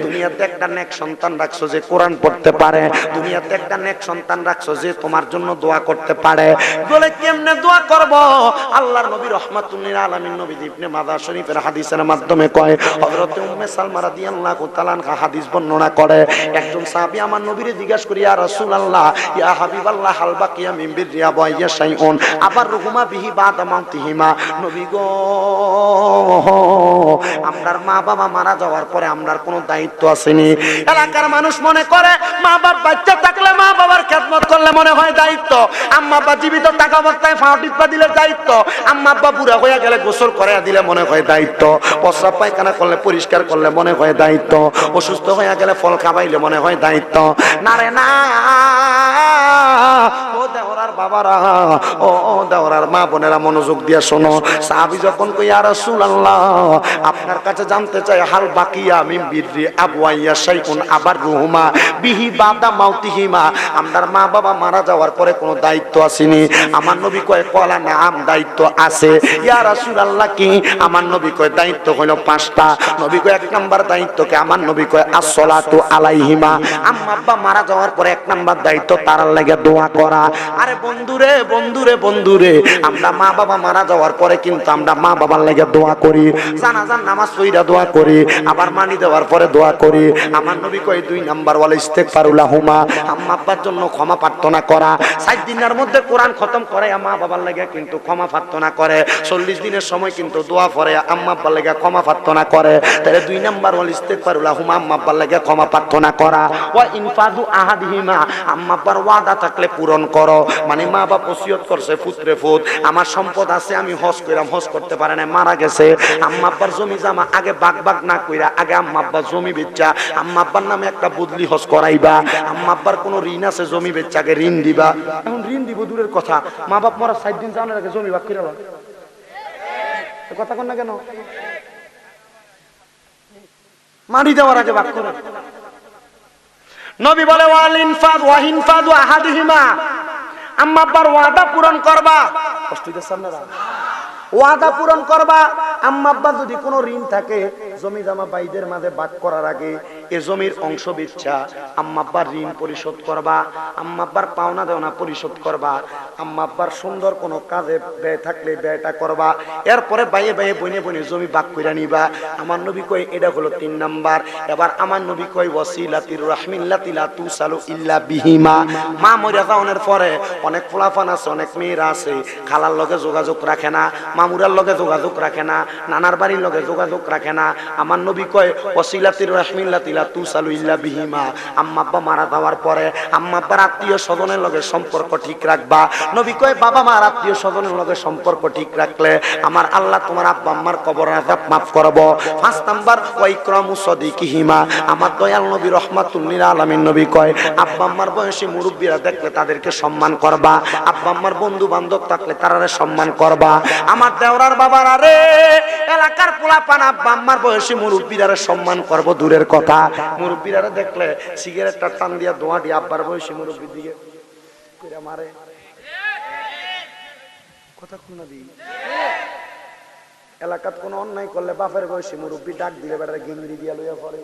দুনিয়াতে একটা নেক সন্তান রাখছো যে কোরআন পড়তে পারে, দুনিয়াতে একটা নেক সন্তান রাখছো যে তোমার জন্য দোয়া করতে পারে। বলে কেমনে দোয়া করব? আল্লাহর নবী রাহমাতুল লিল আলামিন নবী ইবনে মাজাহ শরীফের হাদিসের মাধ্যমে কয়, হযরত উম্মে সালমা রাদিয়াল্লাহু তাআলা আনহা হাদিস বর্ণনা করে, একজন সাহাবী আমার নবীরে জিজ্ঞাসা করি, ইয়া রাসূলুল্লাহ ইয়া হাবিবাল্লাহ হাল বাকিয়া মিন বিররিয়া ওয়া শাইউন আবার রুহুমা বিহি বাদা মাউতিহিমা। নবী গো আমরার মা বাবা মারা যাওয়ার পরে আমরার কোনো দায়িত্ব আসেনি? এলাকার মানুষ মনে করে মা বাবা বাচ্চা থাকলে মা বাবার খেদমত করলে মনে হয় দায়িত্ব, আম্মা আব্বা জীবিত থাকা অবস্থায় ফাও টিপা দিলে দায়িত্ব, আম্মা আব্বা বুড়া হয়ে গেলে গোসল করে দিলে মনে হয় দায়িত্ব, প্রস্রাব পায়খানা করলে পরিষ্কার করলে মনে হয় দায়িত্ব, অসুস্থ হয়ে গেলে ফল খাওয়াইলে মনে হয় দায়িত্ব। না রে না, ও দেওরার বাবারা, ও দেওরার মা বোনেরা মনোযোগ দিয়ে শোনো। সাহাবী যখন কই, ইয়া রাসূলুল্লাহ আপনার কাছে জানতে চাই, হাল বাকিয়া মিন বিররি আবওয়াইয়া শাইউন আবার রুহুমা বিহি বাদা মাউতিহিমা, আমরার মা বাবা মারা যাওয়ার পরে কোনো দায়িত্ব আসেনি? আমার নবী কয়, কলা নাম দায়িত্ব আছে। ইয়া রাসূলুল্লাহ কি? আমার নবী কয় দায়িত্ব হলো 5টা। নবী কয় 1 নাম্বার দায়িত্ব কি? আমার নবী কয় আসসালাতু আলাইহিমা, আম্মা আব্বা মারা যাওয়ার পরে 1 নাম্বার দায়িত্ব তার লাগে দোয়া করা। আরে বন্ধুরে বন্ধুরে বন্ধুরে, আমরা মা বাবা মারা যাওয়ার পরে কিন্তু আমরা মা বাবার লাগে দোয়া করি, জানাজার নামাজ পড়া দোয়া করি, আবার মানি দেওয়ার পরে দোয়া করি। আমার নবী কয় 2 নাম্বার ওয়াল ইস্তিগফারুলাহুমা, আম্মা আব্বার জন্য ক্ষমা প্রার্থনা করা। 7 দিনের মধ্যে কোরআন খতম করে মা বাবার লাগে কিন্তু ক্ষমা প্রার্থনা করে, 40 দিনের সময় কিন্তু দোয়া পড়ে আম্মা আব্বার লাগে ক্ষমা প্রার্থনা করে। তাহলে 2 নাম্বার ওয়াল ইস্তিগফারুলাহুমা, আম্মা আব্বার লাগে ক্ষমা প্রার্থনা করা। ওয়া ইনফাদু আহাদিহিমা, আম্মা আব্বার ওয়াদা থাকলে পূরণ করো। মানে মা বাপ ওসিয়ত করছে, পুত্রে পুত আমার সম্পদ আছে, আমি হজ কইরাম, হজ করতে পারে না, মারা গেছে, আম্মা আব্বার জমি জামা আগে ভাগ না কইরা আগে আম্মা আব্বার জমি বেচা আম্মা আব্বার নামে একটা বদলি হজ করাইবা। আম্মা আব্বার কোনো ঋণ আছে, জমি বেচা আগে ঋণ দিবা। এখন ঋণ দিব দূরের কথা, মা বাপ মরা 7 দিন জানার আগে জমি ভাগ কইরা কথা কন না কেন? মারি দেওয়ার আগে ভাগ করে। নবী বলে ওয়াল ইনফাদ ওয়া ইনফাদু আহাদিহিমা, আম্মা আব্বার ওয়াদা পূরণ করবা। কষ্ট হইতেছে আপনারা? ওয়াদা পূরণ করবা। আম্মা আব্বা যদি কোনো ঋণ থাকে, জমি জামা বাইদের মাঝে ভাগ করার আগে এ জমির অংশ বিচ্ছা আম্মা আব্বার ঋণ পরিশোধ করবা, আম্মা আব্বার পাওনা দেওনা পরিশোধ করবা, আম্মা আব্বার সুন্দর কোনো কাজে ব্যয় থাকলে ব্যয়টা করবা। এরপরে বাইয়ে বাইয়ে বইনে বইনে জমি ভাগ কইরা নিবা। আমার নবী কয় এটা হলো 3 নাম্বার। এবার আমার নবী কয় ওয়াসিলাতির রাহমিল্লাতি লা তুসালু ইল্লা বিহিমা, মা মরিয়া যাওয়ার পরে অনেক ফুলাফান আছে, অনেক মেয়েরা আছে খালার লগে যোগাযোগ রাখে না, মামুরার লগে যোগাযোগ রাখে না, নানার বাড়ির লগে যোগাযোগ রাখে না। আমার নবী কয় ওয়াসিলাতির রাহমিল্লাতি লা তুসালু ইল্লা বিহিমা, আম্মা আব্বা মারা যাওয়ার পরে আম্মা আব্বার আত্মীয় স্বজনের লগে সম্পর্ক ঠিক রাখবা। নবী কয় বাবা মার আত্মীয় স্বজনের লগে সম্পর্ক ঠিক রাখলে আমার আল্লাহ তোমার আব্বা আম্মার কবর আযাব মাফ করব। 5 নাম্বার ওয়া ইকরামু সাদিকিহিমা, আমার দয়াল নবী রাহমাতুল লিল আলামিন নবী কয় আব্বা আম্মার বয়সী মুরব্বিরা দেখলে তাদেরকে সম্মান করবা, আব্বা আম্মার বন্ধু বান্ধব থাকলে তারারে সম্মান করবা। আমার দেওরার বাবারা রে, এলাকার পোলাপান আব্বা আম্মার বয়সী মুরব্বিরা সম্মান করব দূরের কথা, মুরব্বিরা দেখলে সিগারেটটা টান দিয়া দোয়া দিয়ে আব্বার বয়সী মুরব্বির দিকে কইরা মারে। কথা খুলনা দিই এলাকাত কোন অন্যায় করলে বাপের বয়সী মুরব্বী ডাক দিলে বেড়ারে গেঙ্গি দিয়া লইয়া পড়ে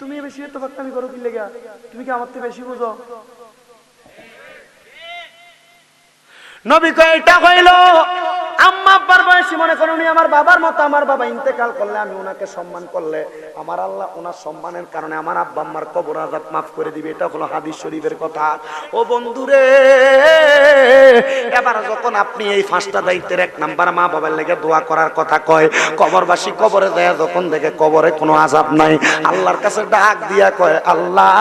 তুমি বেশি এত ফাঁকতামি করো কি লেগা তুমি কি আমার থেকে বেশি বুঝো নবী কয় এটা হইল আম্মা আব্বার বয়সী মনে করুন আমার বাবার মতো আমার বাবা ইন্তেকাল করলে আমি ওনাকে সম্মান করলে আমার আল্লাহ ওনার সম্মানের কারণে আমার আব্বা আম্মার কবর আযাব মাফ করে দিবে এটা হলো হাদিস শরীফের কথা ও বন্ধুরে এবার যখন আপনি এই পাঁচটা দায়িত্বের এক নাম্বার মা বাবার লেগে দোয়া করার কথা কয় কবরবাসী কবরে যায় যখন দেখে কবরে কোনো আযাব নাই আল্লাহর কাছে ডাক দিয়া কয় আল্লাহ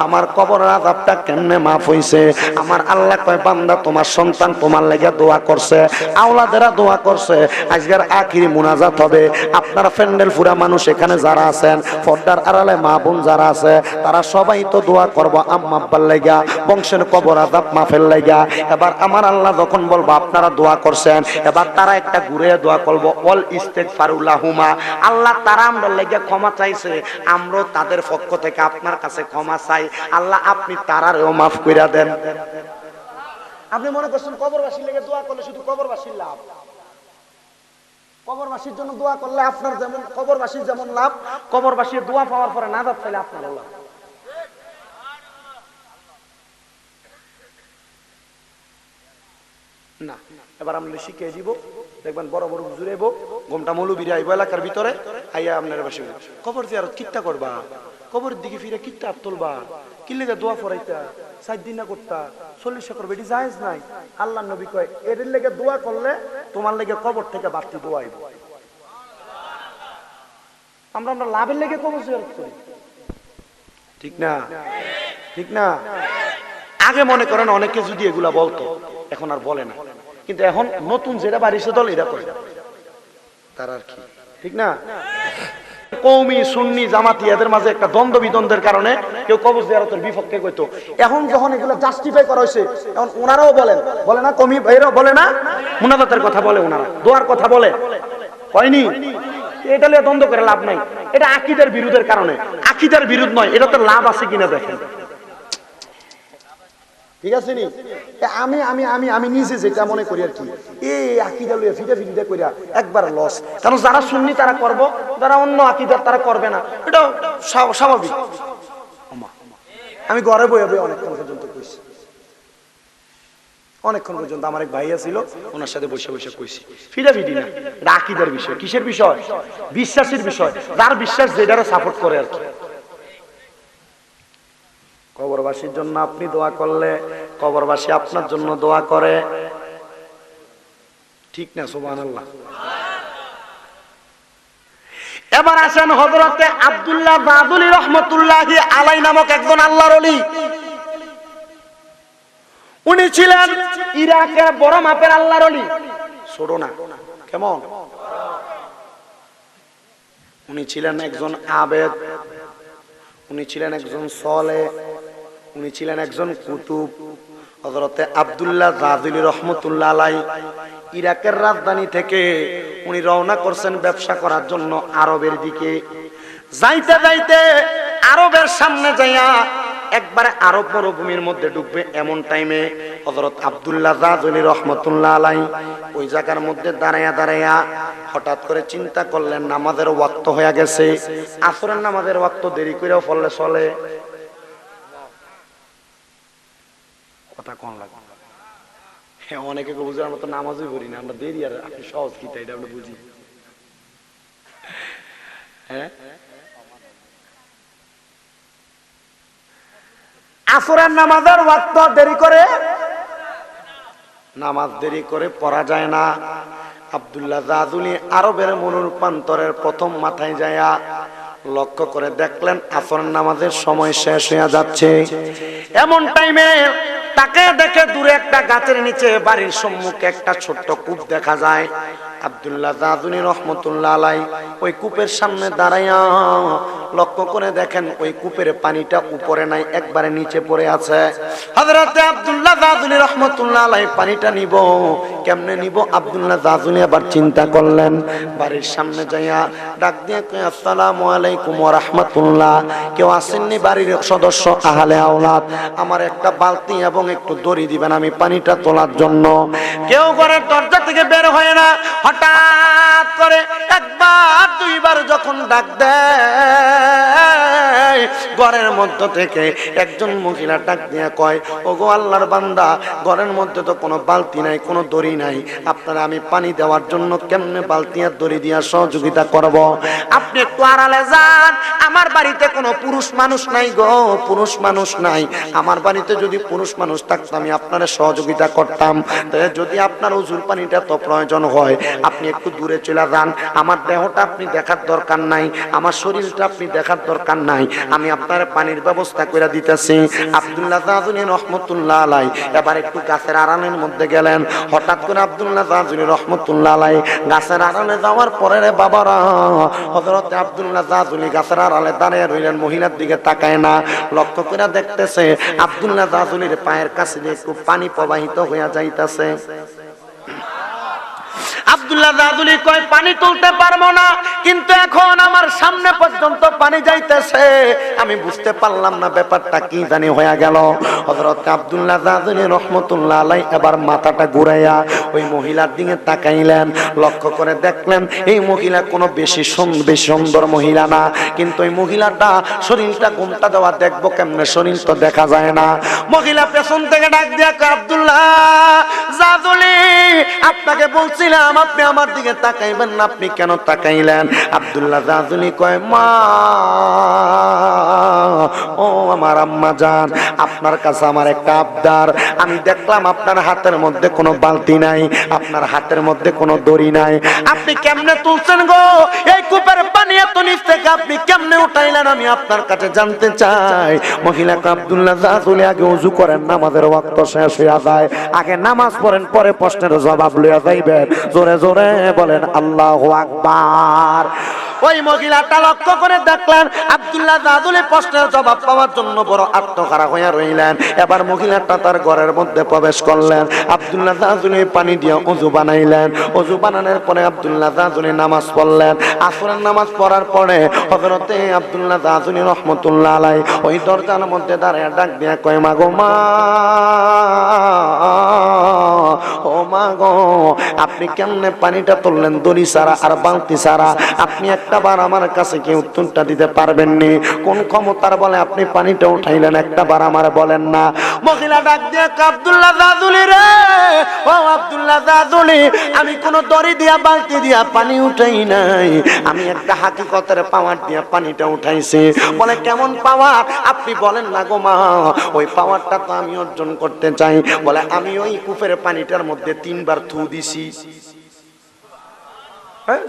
আমার কবরের আযাবটা কেমনে মাফ হইছে আমার আল্লাহ কয় বান্দা তোমার সন্তান তোমার লেগে দোয়া করছে আওলাদেরা দোয়া করছে আজকের আখিরি মুনাজাত হবে আপনারা প্যান্ডেল পুরা মানুষ এখানে যারা আছেন পর্দার আড়ালে মা বোন যারা আছে তারা সবাই তো দোয়া করব আম্মা আব্বার লাগা বংশের কবর আযাব মাফের লাগা এবার আমার আল্লাহ যখন বলবো আপনারা দোয়া করছেন এবার তারা একটা ঘুরে দোয়া করব অল ইস্তিগফারুল্লাহুমা আল্লাহ তারা আমরা লাগা ক্ষমা চাইছে আমরা তাদের পক্ষ থেকে আপনার কাছে ক্ষমা চাই আল্লাহ আপনি তারারও মাফ কইরা দেন আপনি মনে করছেন কবরবাসীর লেগে দোয়া করলে শুধু কবরবাসীর লাভ কবরবাসীর জন্য দোয়া করলে আপনার যেমন কবরবাসীর যেমন লাভ কবরবাসীর দোয়া পাওয়ার পরে নাজাত পাইলে আপনারও লাভ না এবার আমরা শিখিয়ে দিব দেখবেন বড় বড় হুজুর আইব ঘোমটা মৌলবীরা আইব এলাকার ভিতরে আইয়া আপনারা বসে কবর জিয়ারত কিত্তা করবা কবরের দিকে ফিরে কিত্তা হাত তুলবা কি লেগে দোয়া ফরাইতা 7 দিন না করতা 40 করবে এটি জায়েজ নাই আল্লাহর নবী কয় এর লেগে দোয়া করলে তোমার লেগে কবর থেকে বাড়তি দোয়া আইব আমরা লাভের লেগে কবর জিয়ারত করি ঠিক না ঠিক না আগে মনে করেন অনেকে যদি এগুলা বলতো এখন আর বলে না কিন্তু এখন নতুন যেটা বাড়িছে দল এরা করে তার আর কি ঠিক না কওমি সুন্নি জামাতি এদের মাঝে একটা দ্বন্দ্ব বিদ্বন্দ্বের কারণে কেউ কবর জিয়ারতের বিপক্ষে কইতো এখন যখন এগুলো জাস্টিফাই করা হয়েছে এখন ওনারাও বলে না কওমি ভাইরাও বলে না মুনাজাতের কথা বলে ওনারা দোয়ার কথা বলে হয়নি এটা নিয়ে দ্বন্দ্ব করে লাভ নাই এটা আকীদার বিরোধের কারণে আকীদার বিরোধ নয় এটাতে লাভ আছে কিনা দেখেন ঠিক আছে নি আমি আমি আমি আমি নিজে যেটা মনে করি আর কি এই আকীদা লইয়া ফিটা কইরা একবার লস কারণ যারা সুন্নি তারা করব যারা অন্য আকীদার তারা করবে না এটা স্বাভাবিক আমি ঘরে বইয়া অনেকক্ষণ পর্যন্ত কইছি অনেকক্ষণ পর্যন্ত আমার এক ভাইয়া ছিল ওনার সাথে বসে বসে কইছি ফিডি না এটা আকীদার বিষয় কিসের বিষয় বিশ্বাসের বিষয় যার বিশ্বাস যেটারে সাপোর্ট করে আর কি কবরবাসীর জন্য আপনি দোয়া করলে কবরবাসী আপনার জন্য দোয়া করে ঠিক না সুবহানাল্লাহ এবার আসেন হযরতে আব্দুল্লাহ বাদুলী রাহমাতুল্লাহি আলাইহি নামক একজন আল্লাহর ওলি উনি ছিলেন ইরাকের বড় মাপের আল্লাহর ওলি ছোট না কেমন উনি ছিলেন একজন আবেদ উনি ছিলেন একজন সালেহ উনি ছিলেন একজন কুতুব হযরতে আব্দুল্লাহ বাদুলী রাহমাতুল্লাহ আলাইহি ইরাকের রাজধানী থেকে উনি রওনা করছেন ব্যবসা করার জন্য আরবের দিকে যাইতে যাইতে আরবের সামনে যাইয়া একবারে আরব মরুভূমির মধ্যে ঢুকবে এমন টাইমে হযরত আব্দুল্লাহ বাদুলী রাহমাতুল্লাহ আলাইহি ওই জায়গার মধ্যে দাঁড়ায়া হঠাৎ করে চিন্তা করলেন নামাজের ওয়াক্ত হয়ে গেছে আসরের নামাজের ওয়াক্ত দেরি করেও পড়লে চলে কথা কোন লাগে হ্যাঁ অনেকে বুঝে আমরা তো নামাজই পড়ি না আমরা দেরি আর আপনি সহজ কি তাই এটা আমরা বুঝি হ্যাঁ আসরের নামাজের ওয়াক্ত দেরি করে নামাজ দেরি করে পড়া যায় না আব্দুল্লাহ বাদুলী আরবের মনোরূপান্তরের প্রথম মাথায় যায়া লক্ষ্য করে দেখলেন আসরের নামাজের সময় শেষ হয়ে যাচ্ছে এমন টাইমে তাকে দেখে দূরে একটা গাছের নিচে বাড়ির সম্মুখে একটা ছোট্ট কূপ দেখা যায় আব্দুল্লাহ বাদুলী রাহমাতুল্লাহ আলাইহি ওই কূপের সামনে দাঁড়ায়া লক্ষ্য করে দেখেন ওই কূপের পানিটা উপরে নাই, একবারে নিচে পড়ে আছে। হযরতে আব্দুল্লাহ জাযুলি রাহমাতুল্লাহ আলাইহি পানিটা নিব কেমনে নিব? আব্দুল্লাহ জাযুলি আবার চিন্তা করলেন, বাড়ির সামনে যাইয়া ডাক দিয়ে কই আসসালামু আলাইকুম ওয়া রাহমাতুল্লাহ, কেউ আসেননি বাড়ির সদস্য আহলে আওলাদ, আমার একটা বালতি এবং একটু দড়ি দিবেন আমি পানিটা তোলার জন্য। কেউ ঘরের দরজা থেকে বের হয় না। হঠাৎ করে একবার দুইবার যখন ডাক দেয়, ঘরের মধ্য থেকে একজন মহিলা ডাক দিয়ে কয়, ওগো আল্লাহর বান্দা, ঘরের মধ্যে তো কোনো বালতি নাই, কোনো দড়ি নাই, আপনারা আমি পানি দেওয়ার জন্য কেমনে বালতি আর দড়ি দিয়া সহযোগিতা করব? আপনি একটু আড়ালে যান, আমার বাড়িতে কোনো পুরুষ মানুষ নাই গো, পুরুষ মানুষ নাই। আমার বাড়িতে যদি পুরুষ মানুষ থাকতো আমি আপনারা সহযোগিতা করতাম। যদি আপনার ওযুর পানিটা তো প্রয়োজন হয়, আপনি একটু দূরে চলে যান, আমার দেহটা আপনি দেখার দরকার নাই, আমার শরীরটা আপনি দেখার দরকার নাই, আমি আপনার পানির ব্যবস্থা করে দিতেছি। আব্দুল্লাহ জাযুলি রাহমাতুল্লাহ আলাইহি এবার একটু গাছের আড়ালের মধ্যে গেলেন। হঠাৎ করে আব্দুল্লাহ জাযুলি রাহমাতুল্লাহ আলাইহি গাছের আড়ালে যাওয়ার পরে রে বাবারা, হযরত আব্দুল্লাহ জাযুলি গাছের আড়ালে দাঁড়িয়ে রইলেন, মহিলার দিকে তাকায় না। লক্ষ্য করে দেখতেছে আব্দুল্লাহ জাযুলির পায়ের কাছে দিয়ে একটু পানি প্রবাহিত হয়ে যাইতেছে। আব্দুল্লাহ জাযুলি কয়, পানি তুলতে পারবো না, কিন্তু এখন আমার সামনে পর্যন্ত পানি যাইতেছে, আমি বুঝতে পারলাম না ব্যাপারটা কি জানি হয়ে গেল। হযরত আব্দুল্লাহ জাযুলি রাহমাতুল্লাহ আলাইহি এবার মাথাটা ঘুরাইয়া ওই মহিলার দিকে তাকাইলেন। লক্ষ্য করে দেখলেন এই মহিলা কোনো বেশি সুন্দর মহিলা না, কিন্তু এই মহিলাটা শরীরটা ঘুমটা দেওয়া, দেখবো কেমনে, শরীর তো দেখা যায় না। মহিলা পেছন থেকে ডাক দিয়া কয়, আব্দুল্লাহ জাযুলি, আপনাকে বলছিলাম আপনি আমার দিকে তাকাইবেন না, আপনি কেন তাকাইলেন? আব্দুল্লাহ জাযুলি কয়, মা, ও আমার আম্মা জান, আপনার কাছে আমার একটা আবদার। আমি দেখলাম আপনার হাতের মধ্যে কোনো বালতি নাই, আপনার হাতের মধ্যে কোনো দড়ি নাই, আপনি কেমনে তুলছেন গো? এই কূপের পানি এত নিচ থেকে আপনি কেমনে উঠাইলেন? আমি আপনার কাছে জানতে চাই। মহিলাকে আব্দুল্লাহ জাযুলি আগে ওযু করেন, নামাজের ওয়াক্ত শেষ হইয়া যায়, আগে নামাজ পড়েন, পরে প্রশ্নের জবাব লইয়া যাইবেন। জোরে জোরে বলেন আল্লাহু আকবার। ওই মহিলাটা লক্ষ্য করে দেখলেন আব্দুল্লাহ জাযুলি প্রশ্নের জবাব পাওয়ার জন্য বড় আত্মহারা হইয়া রইলেন। এবার মহিলাটা তার ঘরের মধ্যে প্রবেশ করলেন। আব্দুল্লাহ জাযুলি পানি দিয়ে ওযু বানাইলেন। ওযু বানানোর পরে আব্দুল্লাহ জাযুলি নামাজ পড়লেন। আসরের নামাজ পড়ার পরে হযরতে আব্দুল্লাহ জাযুলি রাহমাতুল্লাহ আলাইহি ওই দরজার মধ্যে দাঁড়িয়ে ডাক দিয়ে কয়, মা গো মা, ও মা গো, আপনি কেমনে পানিটা তুললেন দড়ি ছাড়া আর বালতি ছাড়া? আপনি একটা বার আমার কাছে কি উত্তরটা দিতে পারবেননি? কোন ক্ষমতার বলে আপনি পানিটা উঠাইলেন, একটা বার আমার বলেন না। মহিলা ডাক দিয়ে, আব্দুল্লাহ জাযুলি রে, ও আব্দুল্লাহ জাযুলি, আমি কোন দড়ি দিয়া বালতি দিয়া পানি উঠাই নাই, আমি একটা হাকিকতের পাওয়ার দিয়া পানিটা উঠাইছি। বলে কেমন পাওয়ার? আপনি বলেন না গো মা, ওই পাওয়ারটা তো আমি অর্জন করতে চাই। বলে আমি ওই কূপের পানিটার মধ্যে 3 বার থু দিছি।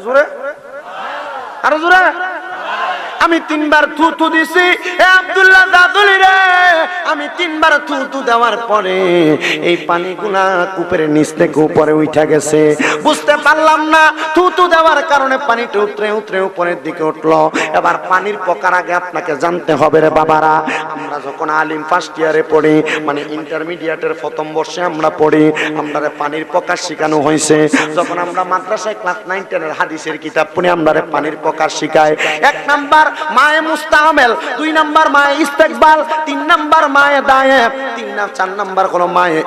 জোরে আরো জোরে, আমি 3 বার থু দিছি। এ আব্দুল্লাহ জাযুলি রে, আমি 3 বার থু দেওয়ার পরে এই পানিগুলা কূপের নিচ থেকে উপরে উঠা গেছে। বুঝতে পারলাম না, থু দেওয়ার কারণে পানিটা উতরে উপরের দিকে উঠলো। এবার পানির প্রকার আগে আপনাকে জানতে হবে রে বাবারা। আমরা যখন আলিম ফার্স্ট ইয়ারে পড়ি, মানে ইন্টারমিডিয়েটের প্রথম বর্ষে আমরা পড়ি, আমরা পানির প্রকার শেখানো হয়েছে। যখন আমরা মাদ্রাসায় ক্লাস 9 10 হাদিসের কিতাব পড়ি, আমরা পানির প্রকার শিখায়। 1 নাম্বার মায়ে মুস্তামেল, 2 নাম্বার মায়ে ইস্তেকবাল, 3 নাম্বার মায়ে দায়েব, 4 নাম্বার হলো মায়ে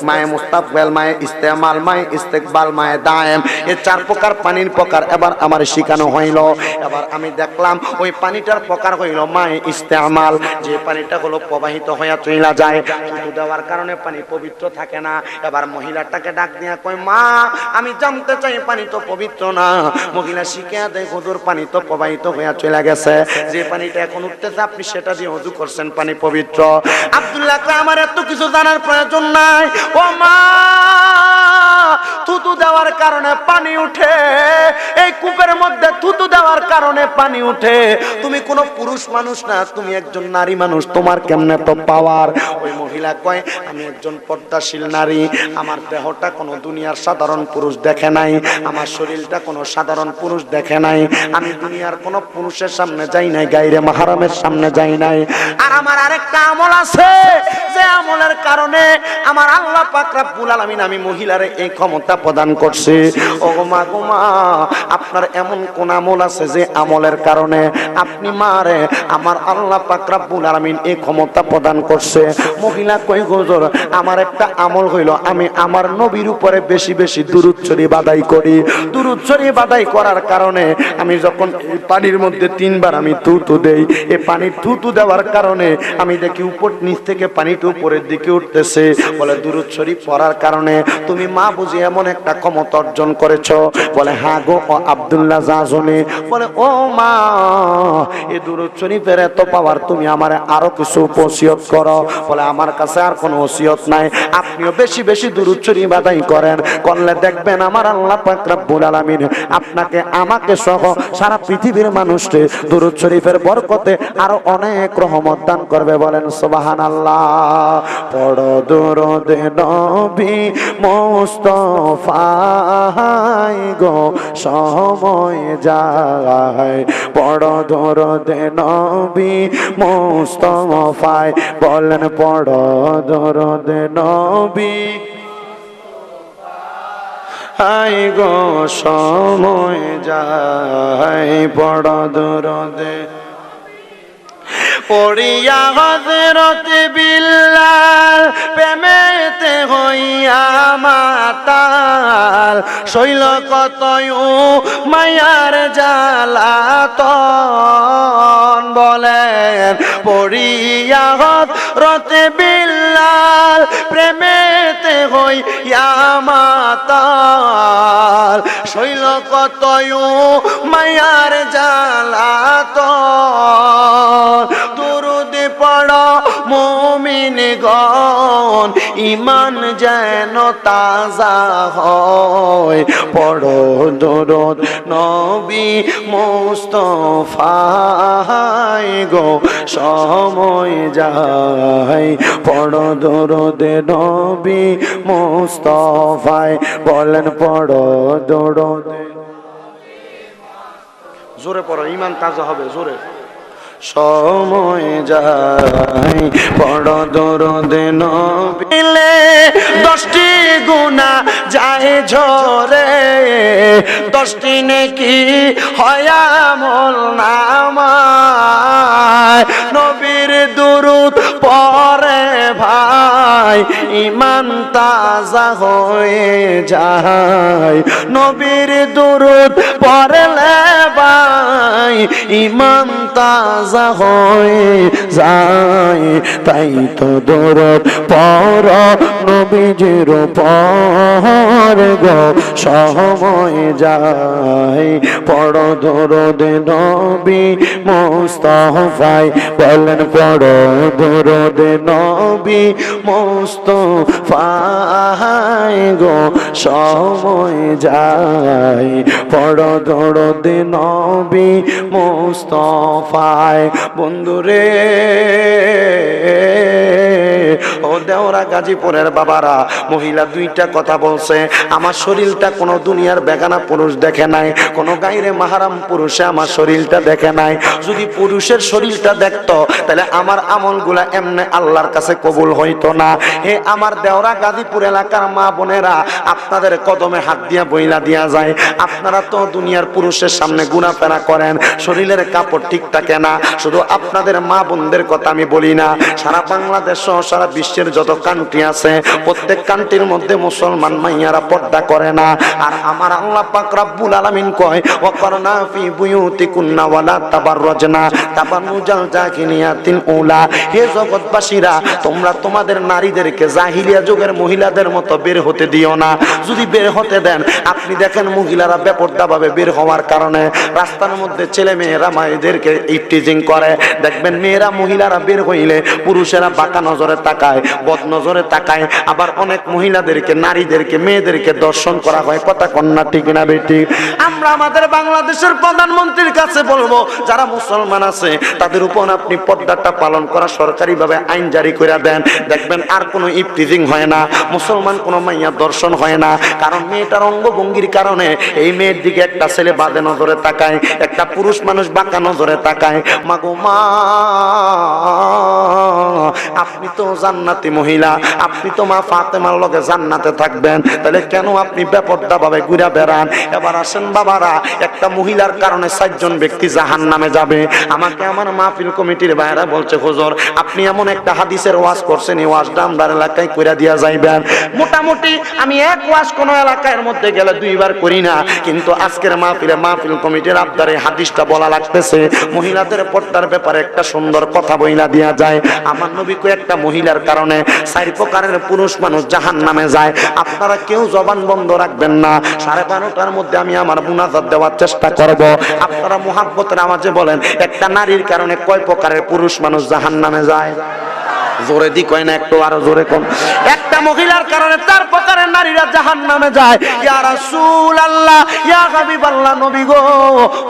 মায়ে মুস্তাকবাল, মায়ে ইস্তেমাল, মায়ে ইস্তেকবাল, মায়ে দায়েম। এই 4 প্রকার পানির প্রকার এবার আমার শিখানো হইল। এবার আমি দেখলাম ওই পানিটার প্রকার হইল মায়ে ইস্তেমাল, যে পানিটা হলো প্রবাহিত হইয়া চইলা যায়, কিন্তু দেওয়ার কারণে পানি পবিত্র থাকে না। এবার মহিলাটাকে ডাক দিয়া কই, মা, আমি জানতে চাই পানি তো পবিত্র না। মহিলা শিখিয়া দেয়, হুজুর পানি তো প্রবাহিত হইয়া চলে গেছে, যে পানিটা এখন উঠতেছে আপনি সেটা দিয়ে ওযু করছেন, পানি পবিত্র। আব্দুল্লাহ কয়, আমার এত কিছু জানার প্রয়োজন নাই ও মা, থুতু দেওয়ার কারণে পানি উঠে, এই কূপের মধ্যে থুতু দেওয়ার কারণে পানি উঠে। তুমি কোনো পুরুষ মানুষ না, তুমি একজন নারী মানুষ, তোমার কেমনে তো পাওয়ার? ওই মহিলা কয়, আমি একজন পর্দাশীল নারী, আমার দেহটা কোনো দুনিয়ার সাধারণ পুরুষ দেখে নাই, আমার শরীরটা কোনো সাধারণ পুরুষ দেখে নাই, আমি দুনিয়ার কোনো পুরুষের সামনে যাই নাই, গায়রে মাহরামের সামনে যাই নাই। আর আমার আরেকটা আমল আছে, যে আমলের কারণে আমার আল্লাহ পাক রব্বুল আলামিন আমি মহিলারে এই ক্ষমতা প্রদান করছে। ও মা গো মা, আপনার এমন কোন আমল আছে যে আমলের কারণে আপনি মারে আমার আল্লাহ পাক রব্বুল আলামিন এই ক্ষমতা প্রদান করছে? মহিলা কই হুজুর, আমার একটা আমল হইল আমি আমার নবীর উপরে বেশি বেশি দুরূদ শরীফ আদায় করি। দুরূদ শরীফ আদায় করার কারণে আমি যখন এই পানির মধ্যে 3 বার আমি থুতু দেই, এই পানির থুতু দেওয়ার কারণে আমি দেখি উপর নিচ থেকে পানিটা উপরের দিকে উঠতেছে। বলে দুরূদ শরীফ পড়ার কারণে তুমি মা বুঝি এমন একটা ক্ষমতা অর্জন করেছো? বলে হ্যাঁ গো আব্দুল্লাহ জাজনী। বলে ও মা, এই দুরূদ শরীফের এত পাওয়ার, তুমি আমারে আরো কিছু ওসিয়ত করো। বলে আমার কাছে আর কোনো ওসিয়ত নাই, আপনিও বেশি বেশি দুরূদ শরীফ আদায় করেন, করলে দেখবেন আমার আল্লাহ পাক রব্বুল আলামিন আপনাকে আমাকে সহ সারা পৃথিবীর মানুষকে দুরূদ শরীফের বরকতে আরো অনেক রহমত দান করবে। বলেন সুবহানাল্লাহ। পড়ো দুরূদ নবী মুস্তাফাই গো সময় যায়, পড়ো দুরূদ নবী মুস্তাফাই। বলেন পড়ো দুরূদ নবী আই গো সময় যায়, পড়ো দুরূদ। পড়িয়া হযরত বিল্লাল প্রেমেতে হইয়া মাতাল, শৈল কতই মায়ার জ্বালাতন। বলেন পড়িয়া হযরত বিল্লাল প্রেমেতে হইয়া মাতাল, শৈল কতই মায়ার জ্বালাতন। দুরূদ পড়ো মুমিনগণ, ঈমান যেন তাজা হয়, পড়ো দুরূদ নবী মুস্তাফাই গো সময় যায়, পড়ো দুরূদ নবী মুস্তাফাই। বলেন পড়ো দুরূদ। জোরে পড়ো, ঈমান তাজা হবে, জোরে। সময় যায়, পড়ো দুরূদ নবী। 10টি গুনাহ যায় ঝরে, 10টি নেকি হয় আমল নামায়। নবীর দুরূদ পড়ে ভাই, ঈমান তাজা হয়ে যায়। নবীর দুরূদ পড়লে ভাই, ঈমান তাজা হয়ে যায়। তাই তো দুরূদ পড়ো নবীজির উপর গো সময় যায়, পড়ো দুরূদ নবী মুস্তাফাই। বলেন পড়ো দুরূদ নবী মুস্তাফাই গো সময় যায়, পড়ো দুরূদ নবী মুস্তাফাই। বন্ধুরে ও দেওরা গাজীপুরের বাবারা, মহিলা 2টা কথা বলছে, আমার শরীরটা কোনো দুনিয়ার বেগানা পুরুষ দেখে নাই, কোনো গায়রে মাহরাম পুরুষে আমার শরীরটা দেখে নাই। যদি পুরুষের শরীরটা দেখতো তাহলে আমার আমলগুলা এমনি আল্লাহর কাছে কবুল হইতো না। হে আমার দেওরা গাজীপুর এলাকার মা বোনেরা, আপনাদের কদমে হাত দিয়া বইলা দিয়া যায়, আপনারা তো দুনিয়ার পুরুষের সামনে গুনাফেরা করেন, শরীরের কাপড় ঠিক থাকে না। শুধু আপনাদের মা বোনদের কথা আমি বলি না, সারা বাংলাদেশ সহ সারা বিশ্বের যত কান্ট্রি আছে প্রত্যেক কান্ট্রির মধ্যে মুসলমান মাইয়ারা পর্দা করে না। আর আমার আল্লাহ পাক রব্বুল আলামিন কয়, ওয়াকারনা ফি বুয়ুতিকুন্না ওয়ালা তাবাররাজনা তাবাররুজাল জাহিলিয়াতিল উলা। হে জগৎবাসীরা, তোমরা তোমাদের নারীদেরকে জাহিলিয়া যুগের মহিলাদের মতো বের হতে দিও না। যদি বের হতে দেন, আপনি দেখেন মহিলারা বেপরদাভাবে বের হওয়ার কারণে রাস্তার মধ্যে ছেলে মেয়েরা মায়েদেরকে ইফটিজিং করে। দেখবেন মেয়েরা মহিলারা বের হইলে পুরুষেরা বাঁকা নজরে তাকায়, তাকায়, বদনজরে তাকায়। আবার অনেক মহিলাদেরকে, নারীদেরকে, মেয়েদেরকে দর্শন করা হয়। কথা কন্যা ঠিক না বেটি? আমরা আমাদের বাংলাদেশের প্রধানমন্ত্রীর কাছে বলবো, যারা মুসলমান আছে তাদের উপর আপনি পর্দাটা পালন করা সরকারিভাবে আইন জারি করে দেন। দেখবেন আর কোনো ইফতিজিং হয় না, মুসলমান কোনো মাইয়া দর্শন হয় না। কারণ মেয়েটার অঙ্গভঙ্গির কারণে এই মেয়ের দিকে একটা ছেলে বাজে নজরে তাকায়, একটা পুরুষ মানুষ বাঁকা নজরে তাকায়। মাগো মা, আপনি তো জান্নাতি মহিলা, আপনি তো মা ফাতেমার লগে জান্নাতে থাকবেন, তাহলে কেন আপনি বেপরদা ভাবে ঘুরে বেড়ান? এবার আসেন বাবারা, একটা মহিলার কারণে 4 জন ব্যক্তি জাহান্নামে যাবে। আমাকে আমার মাহফিল কমিটির ভাইরা বলছে, হুজুর আপনি এমন একটা হাদিসের ওয়াজ করছেন, এই ওয়াজটা আমরা এলাকায় কইরা দিয়া যাইবেন। মোটামুটি আমি এক ওয়াজ কোন এলাকার মধ্যে গেলে 2 বার করি না, কিন্তু আজকের মাহফিল কমিটির আবদারে হাদিসটা বলা লাগতেছে। মহিলাদের পর্দার ব্যাপারে একটা সুন্দর কথা বইলা দিয়া যায়। আমার নবী কো একটা মহিলার কারণে 4 প্রকারের পুরুষ মানুষ জাহান্নামে যায়। আপনারা কেউ জবান বন্ধ রাখবেন না। 12:30টার মধ্যে আমি আমার মুনাজাত দেওয়ার চেষ্টা করব। আপনারা মুহাব্বতের আওয়াজে বলেন, একটা নারীর কারণে কয় প্রকারের পুরুষ মানুষ জাহান্নামে যায়? জোরে দি কয় না, একটু আরো জোরে কোন। একটা মহিলার কারণে 4 প্রকারের নারীরা জাহান্নামে যায়। ইয়া রাসূলুল্লাহ, ইয়া হাবিবাল্লাহ, নবী গো,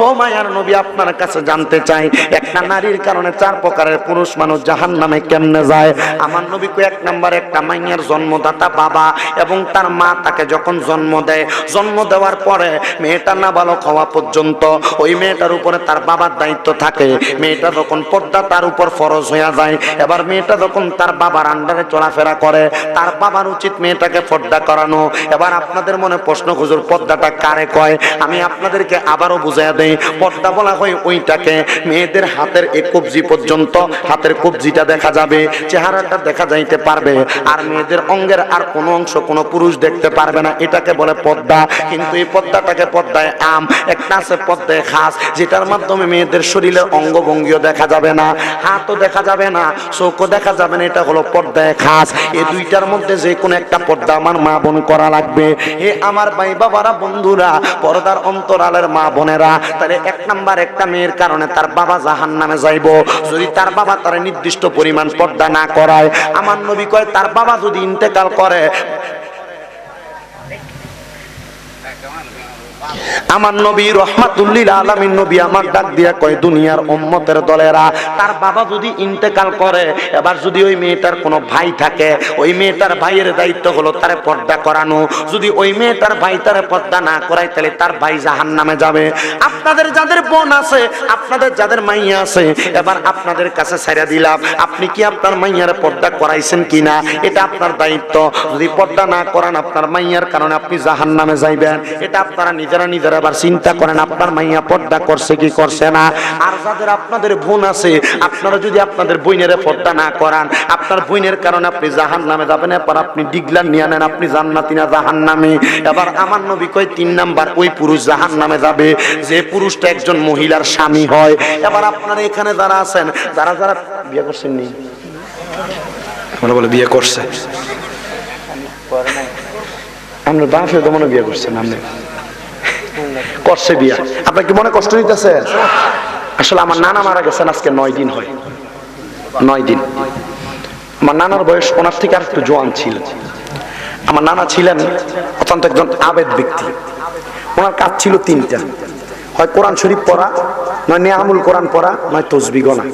ও মায়ার নবী, আপনার কাছে জানতে চাই, একটা নারীর কারণে 4 প্রকারের পুরুষ মানুষ জাহান্নামে কেমনে যায়? আমার নবী কো 1 নাম্বার, একটা মাইয়ার জন্মদাতা বাবা এবং তার মা তাকে যখন জন্ম দেয়, জন্ম দেওয়ার পরে মেয়েটা নাবালক হওয়া পর্যন্ত ওই মেয়েটার উপরে তার বাবার দায়িত্ব থাকে। মেয়েটা যখন পর্দা তার উপর ফরজ হয়ে যায়, এবার মেয়েটা যখন তার বাবার আন্ডারে চলাফেরা করে, তার বাবার উচিত মেয়েটাকে পর্দা করানো। এবার আপনাদের মনে প্রশ্ন, হুজুর পর্দাটা কারে কয়? আমি আপনাদেরকে আবারও বুঝাইয়া দেই। পর্দা বলা হয় ওইটাকে, মেয়েদের হাতের এই কবজি পর্যন্ত, হাতের কবজিটা দেখা যাবে, চেহারাটা দেখা যাইতে পারবে, আর মেয়েদের অঙ্গের আর কোনো অংশ কোনো পুরুষ দেখতে পারবে না, এটাকে বলে পর্দা। কিন্তু এই পর্দাটাকে পর্দায় আম, একটা আছে পর্দায় খাস, যেটার মাধ্যমে মেয়েদের শরীরের অঙ্গভঙ্গিও দেখা যাবে না, হাতও দেখা যাবে না, চোখও দেখা যাবে না। এটা হলো পর্দায় খাস। এই দুইটার মধ্যে যে কোনো একটা পর্দা আমার মা বোন করা লাগবে। হে আমার ভাই বাবারা, বন্ধুরা, পর্দার অন্তরালের মা বোনেরা, তাহলে 1 নাম্বার, একটা মেয়ের কারণে তার বাবা জাহান্নামে যাইব যদি তার বাবা তার নির্দিষ্ট পরিমাণ পর্দা না করায়। আমার নবী কয়, তার বাবা যদি ইন্তেকাল করে, আমার নবী রহমাতুল্লিল আলামিন নবী আমার ডাক দিয়া কয়, দুনিয়ার উম্মতের দলেরা, তার বাবা যদি ইন্তেকাল করে, এবার যদি ওই মেয়েটার কোনো ভাই থাকে, ওই মেয়েটার ভাইয়ের দায়িত্ব হলো তারে পর্দা করানো। যদি ওই মেয়েটার ভাই তারে পর্দা না করায়, তাহলে তার ভাই জাহান্নামে যাবে। আপনাদের যাদের বোন আছে, আপনাদের যাদের মাইয়া আছে, এবার আপনাদের কাছে ছাইড়া দিলাম, আপনি কি আপনার মাইয়ার পর্দা করাইছেন কিনা, এটা আপনার দায়িত্ব। যদি পর্দা না করান, আপনার মাইয়ার কারণে আপনি জাহান্নামে যাইবেন। এটা আপনারা নিজেরা আবার চিন্তা করেন, আপনার মাইয়া পর্দা করছে কি করছে না। আর যাদের আপনাদের বোন আছে, আপনারা যদি আপনাদের বোনের পর্দা না করান, আপনার বোনের কারণে আপনি জাহান্নামে যাবেন। এবার আপনি ডিগলার নিয়ে নেন, আপনি জান্নাতি না জাহান্নামী। এবার আমার নবী কয়, 3 নাম্বার, ওই পুরুষ জাহান্নামে যাবে যে পুরুষটা একজন মহিলার স্বামী হয়। এবার আপনারা এখানে যারা আছেন, যারা যারা বিয়ে করছেন নি, আমরা বলে বিয়ে করছে, আমরা বাপেও তো মনে বিয়ে করছেন, আপনি করছে বিয়া, আপনার কি মনে কষ্ট নিতেছে? আসলে আমার নানা মারা গেছেন আজকে 9 দিন হয়, 9 দিন। আমার নানার বয়স ওনার থেকে আর একটু জোয়ান ছিল। আমার নানা ছিলেন অত্যন্ত একজন আবেদ ব্যক্তি। ওনার কাজ ছিল 3টা, হয় কোরআন শরীফ পড়া, নয় নেয়ামুল কোরআন পড়া, নয় তসবিহ গোনা,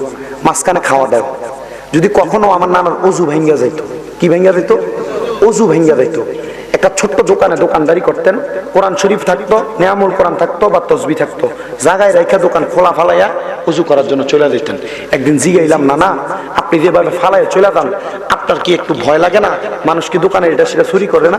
মাঝখানে খাওয়া দাওয়া। যদি কখনো আমার নানার অজু ভেঙ্গা যাইতো, কি ভেঙ্গা যাইতো? অজু ভেঙ্গা যাইতো। একটা ছোট্ট দোকানে দোকানদারি করতেন, কোরআন শরীফ থাকতো, নেয়ামুল কোরআন থাকতো বা তসবিহ থাকতো, জায়গায় রেখা দোকান খোলা ফালাইয়া উজু করার জন্য চলে যেতেন। একদিন জিগাইলাম, নানা আপনি যেভাবে ফালাইয়া চলে যান, আপনার কি একটু ভয় লাগে না? মানুষ কি দোকানে এটা সেটা চুরি করে না?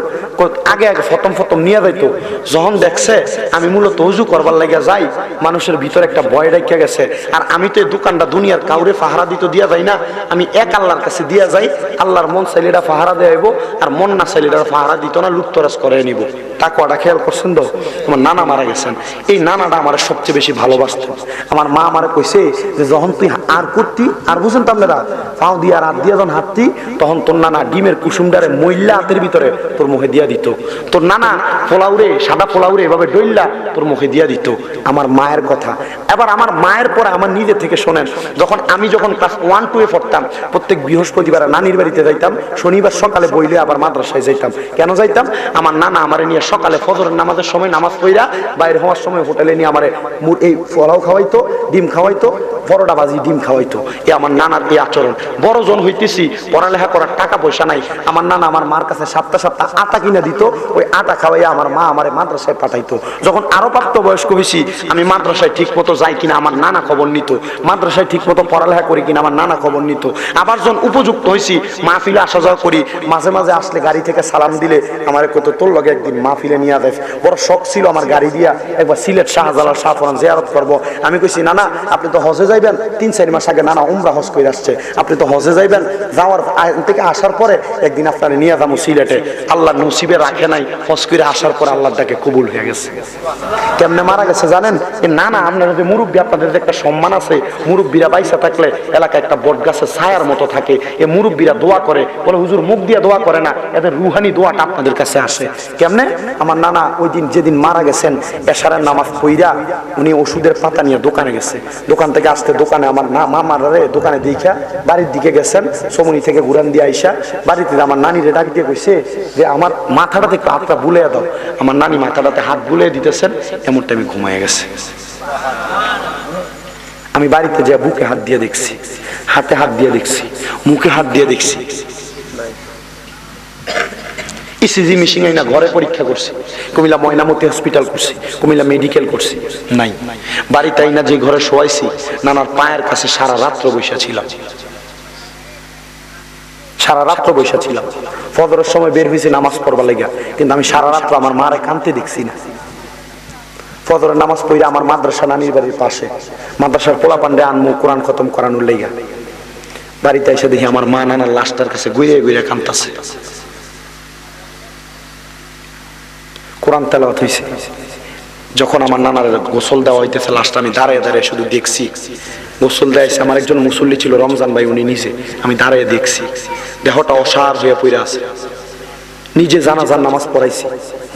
আগে আগে ফতম নিয়ে যাইতো। যখন দেখছে আমি মূলত উজু করবার লাগিয়া যাই, মানুষের ভিতরে একটা ভয় রেখে গেছে। আর আমি তো এই দোকানটা দুনিয়ার কাউরে পাহারা দিতে দিয়া যাই না, আমি এক আল্লাহর কাছে দিয়া যাই। আল্লাহর মন চাইলে এটা পাহারা দেব, আর মন না চাইলে এটা পাহারা দিত না, লুটতরাজ করে নিব। তাকওয়াটা খেয়াল করছেন তো? আমার নানা মারা গেছেন, এই নানাটা আমার সবচেয়ে বেশি ভালোবাসতেন। আমার মা আমারে কইছে যে যখন তুই আর করতি, আর বুঝেন তো আপনারা, পাও দিয়ে আর হাত দিয়ে যখন হাঁটতি, তখন তোর নানা ডিমের কুসুমডারে মইল্লা হাতের ভিতরে তোর মুখে দিয়া দিত। তোর নানা পোলাউরে, সাদা পোলাউরে এভাবে ডইল্লা তোর মুখে দিয়া দিত। আমার মায়ের কথা। এবার আমার মায়ের পরে আমার নিজে থেকে শোনেন, আমি যখন ক্লাস 1-2 এ পড়তাম, প্রত্যেক বৃহস্পতিবার নানির বাড়িতে যাইতাম, শনিবার সকালে বইলে আবার মাদ্রাসায় যাইতাম। কেন যাইতাম? আমার নানা আমারে নিয়ে সকালে ফজরের নামাজের সময় নামাজ পড়া বাইরে হওয়ার সময় হোটেলে নিয়ে আমারে এই পোলাও খাওয়াইতো, ডিম খাওয়াইতো, পরোটা ভাজি ডিম খাওয়াইতো। এ আমার নানার এই আচরণ। বড় জন হইতেছি, পড়ালেখা করার টাকা পয়সা নাই, আমার নানা আমার মার কাছে সপ্তাহ সপ্তাহ আটা কিনা দিত, ওই আটা খাওয়াইয়া আমার মা আমারে মাদ্রাসায় পাঠাইতো। যখন আরো প্রাপ্তবয়স্ক হয়েছি, আমি মাদ্রাসায় ঠিক মতো যাই কিনা আমার নানা খবর নিত, মাদ্রাসায় ঠিক মতো পড়ালেখা করি কিনা আমার নানা খবর নিত। আবার যখন উপযুক্ত হয়েছি, মাহফিলে আসা যাওয়া করি, মাঝে মাঝে আসলে গাড়ি থেকে সালাম দিলে আমার কত তোর লগে একদিন মাহফিলে নিয়ে যায়। বড় শখ ছিল আমার গাড়ি দিয়া একবার সিলেট শাহজালাল শাহপুরান জিয়ারত করবো। আমি কইছি নানা আপনি তো হজে যাইবেন, 3-4 মাস আগে নানা উমরা হজ করে আসছে, আপনি তো হজে যাইবেন, যাওয়ার থেকে আসার পরে একদিন আপনারা নিয়ে যাবো সিলেটে। আল্লাহ নসিবে রাখে নাই, হজ করে আসার পর আল্লাহর ডাকে কবুল হয়ে গেছে। কেমনে মারা গেছে জানেন? নানা আপনারা যে মুরব্বী, আপনাদের যে একটা সম্মান আছে, মুরব্বীরা বাইসা থাকলে এলাকায় একটা বট গাছের ছায়ার মতো থাকে, এই মুরব্বীরা দোয়া করে, বলে হুজুর মুখ দিয়ে দোয়া করে না, এদের রুহানি দোয়াটা আপনাদের কাছে আসে। কেমনে? আমার নানা ওই দিন যেদিন মারা গেছেন, এশারের নামাজ পইরা উনি ওষুধের পাতা নিয়ে দোকানে গেছে। দোকান থেকে আসতে দোকানে আমার মামারে দোকানে দেখা বাড়ির দিকে গেছেন, সমনি থেকে ঘুরান দিয়ে আইসা বাড়িতে আমার নানিরে ডাক দিয়ে কইছে যে আমার মাথাটাতে একটু হাতটা বুলিয়ে দাও। আমার নানি মাথাটাতে হাত বুলিয়ে দিতেছেন, এমন টাইমে ঘুমায় গেছে। আমি বাড়িতে যা বুকে হাত দিয়ে দেখছি, হাতে হাত দিয়ে দেখছি, মুখে হাত দিয়ে দেখছি। ইসিজি মেশিন না ঘরে পরীক্ষা করছি, কুমিল্লা ময়নামতি হসপিটাল করছি, কুমিল্লা মেডিকেল করছি, নাই। বাড়িতে না যে ঘরে শোয়াইছি, নানার পায়ের কাছে সারা রাত্র বৈশা ছিলাম, সারা রাত্র বৈশা ছিলাম। ফজরের সময় বের হয়েছি নামাজ পড়বার লেগা, কিন্তু আমি সারা রাত্র আমার মারে কাঁদতে দেখছি না। ফজরের নামাজ পড়ে আমার মাদ্রাসা নানির বাড়ির পাশে, মাদ্রাসার পোলা পান্ডে আনমু কোরআন খতম করানোর লেগা। বাড়িতে এসে দেখি আমার মা নানার লাশটার কাছে গুইরে গুইরে কাঁদতাছে। কোরআন তেলাওয়াত হইছে। যখন আমার নানার গোসল দেওয়া হইতেছে, লাশটা আমি দাঁড়িয়ে দাঁড়িয়ে শুধু দেখছি। গোসল দেয়াইছে আমার একজন মুসল্লি ছিল, রমজান ভাই, উনি নিজে, আমি দাঁড়িয়ে দেখছি। দেহটা অসার হয়ে পড়ে আছে। নিজে জানাজার নামাজ পড়াইছি।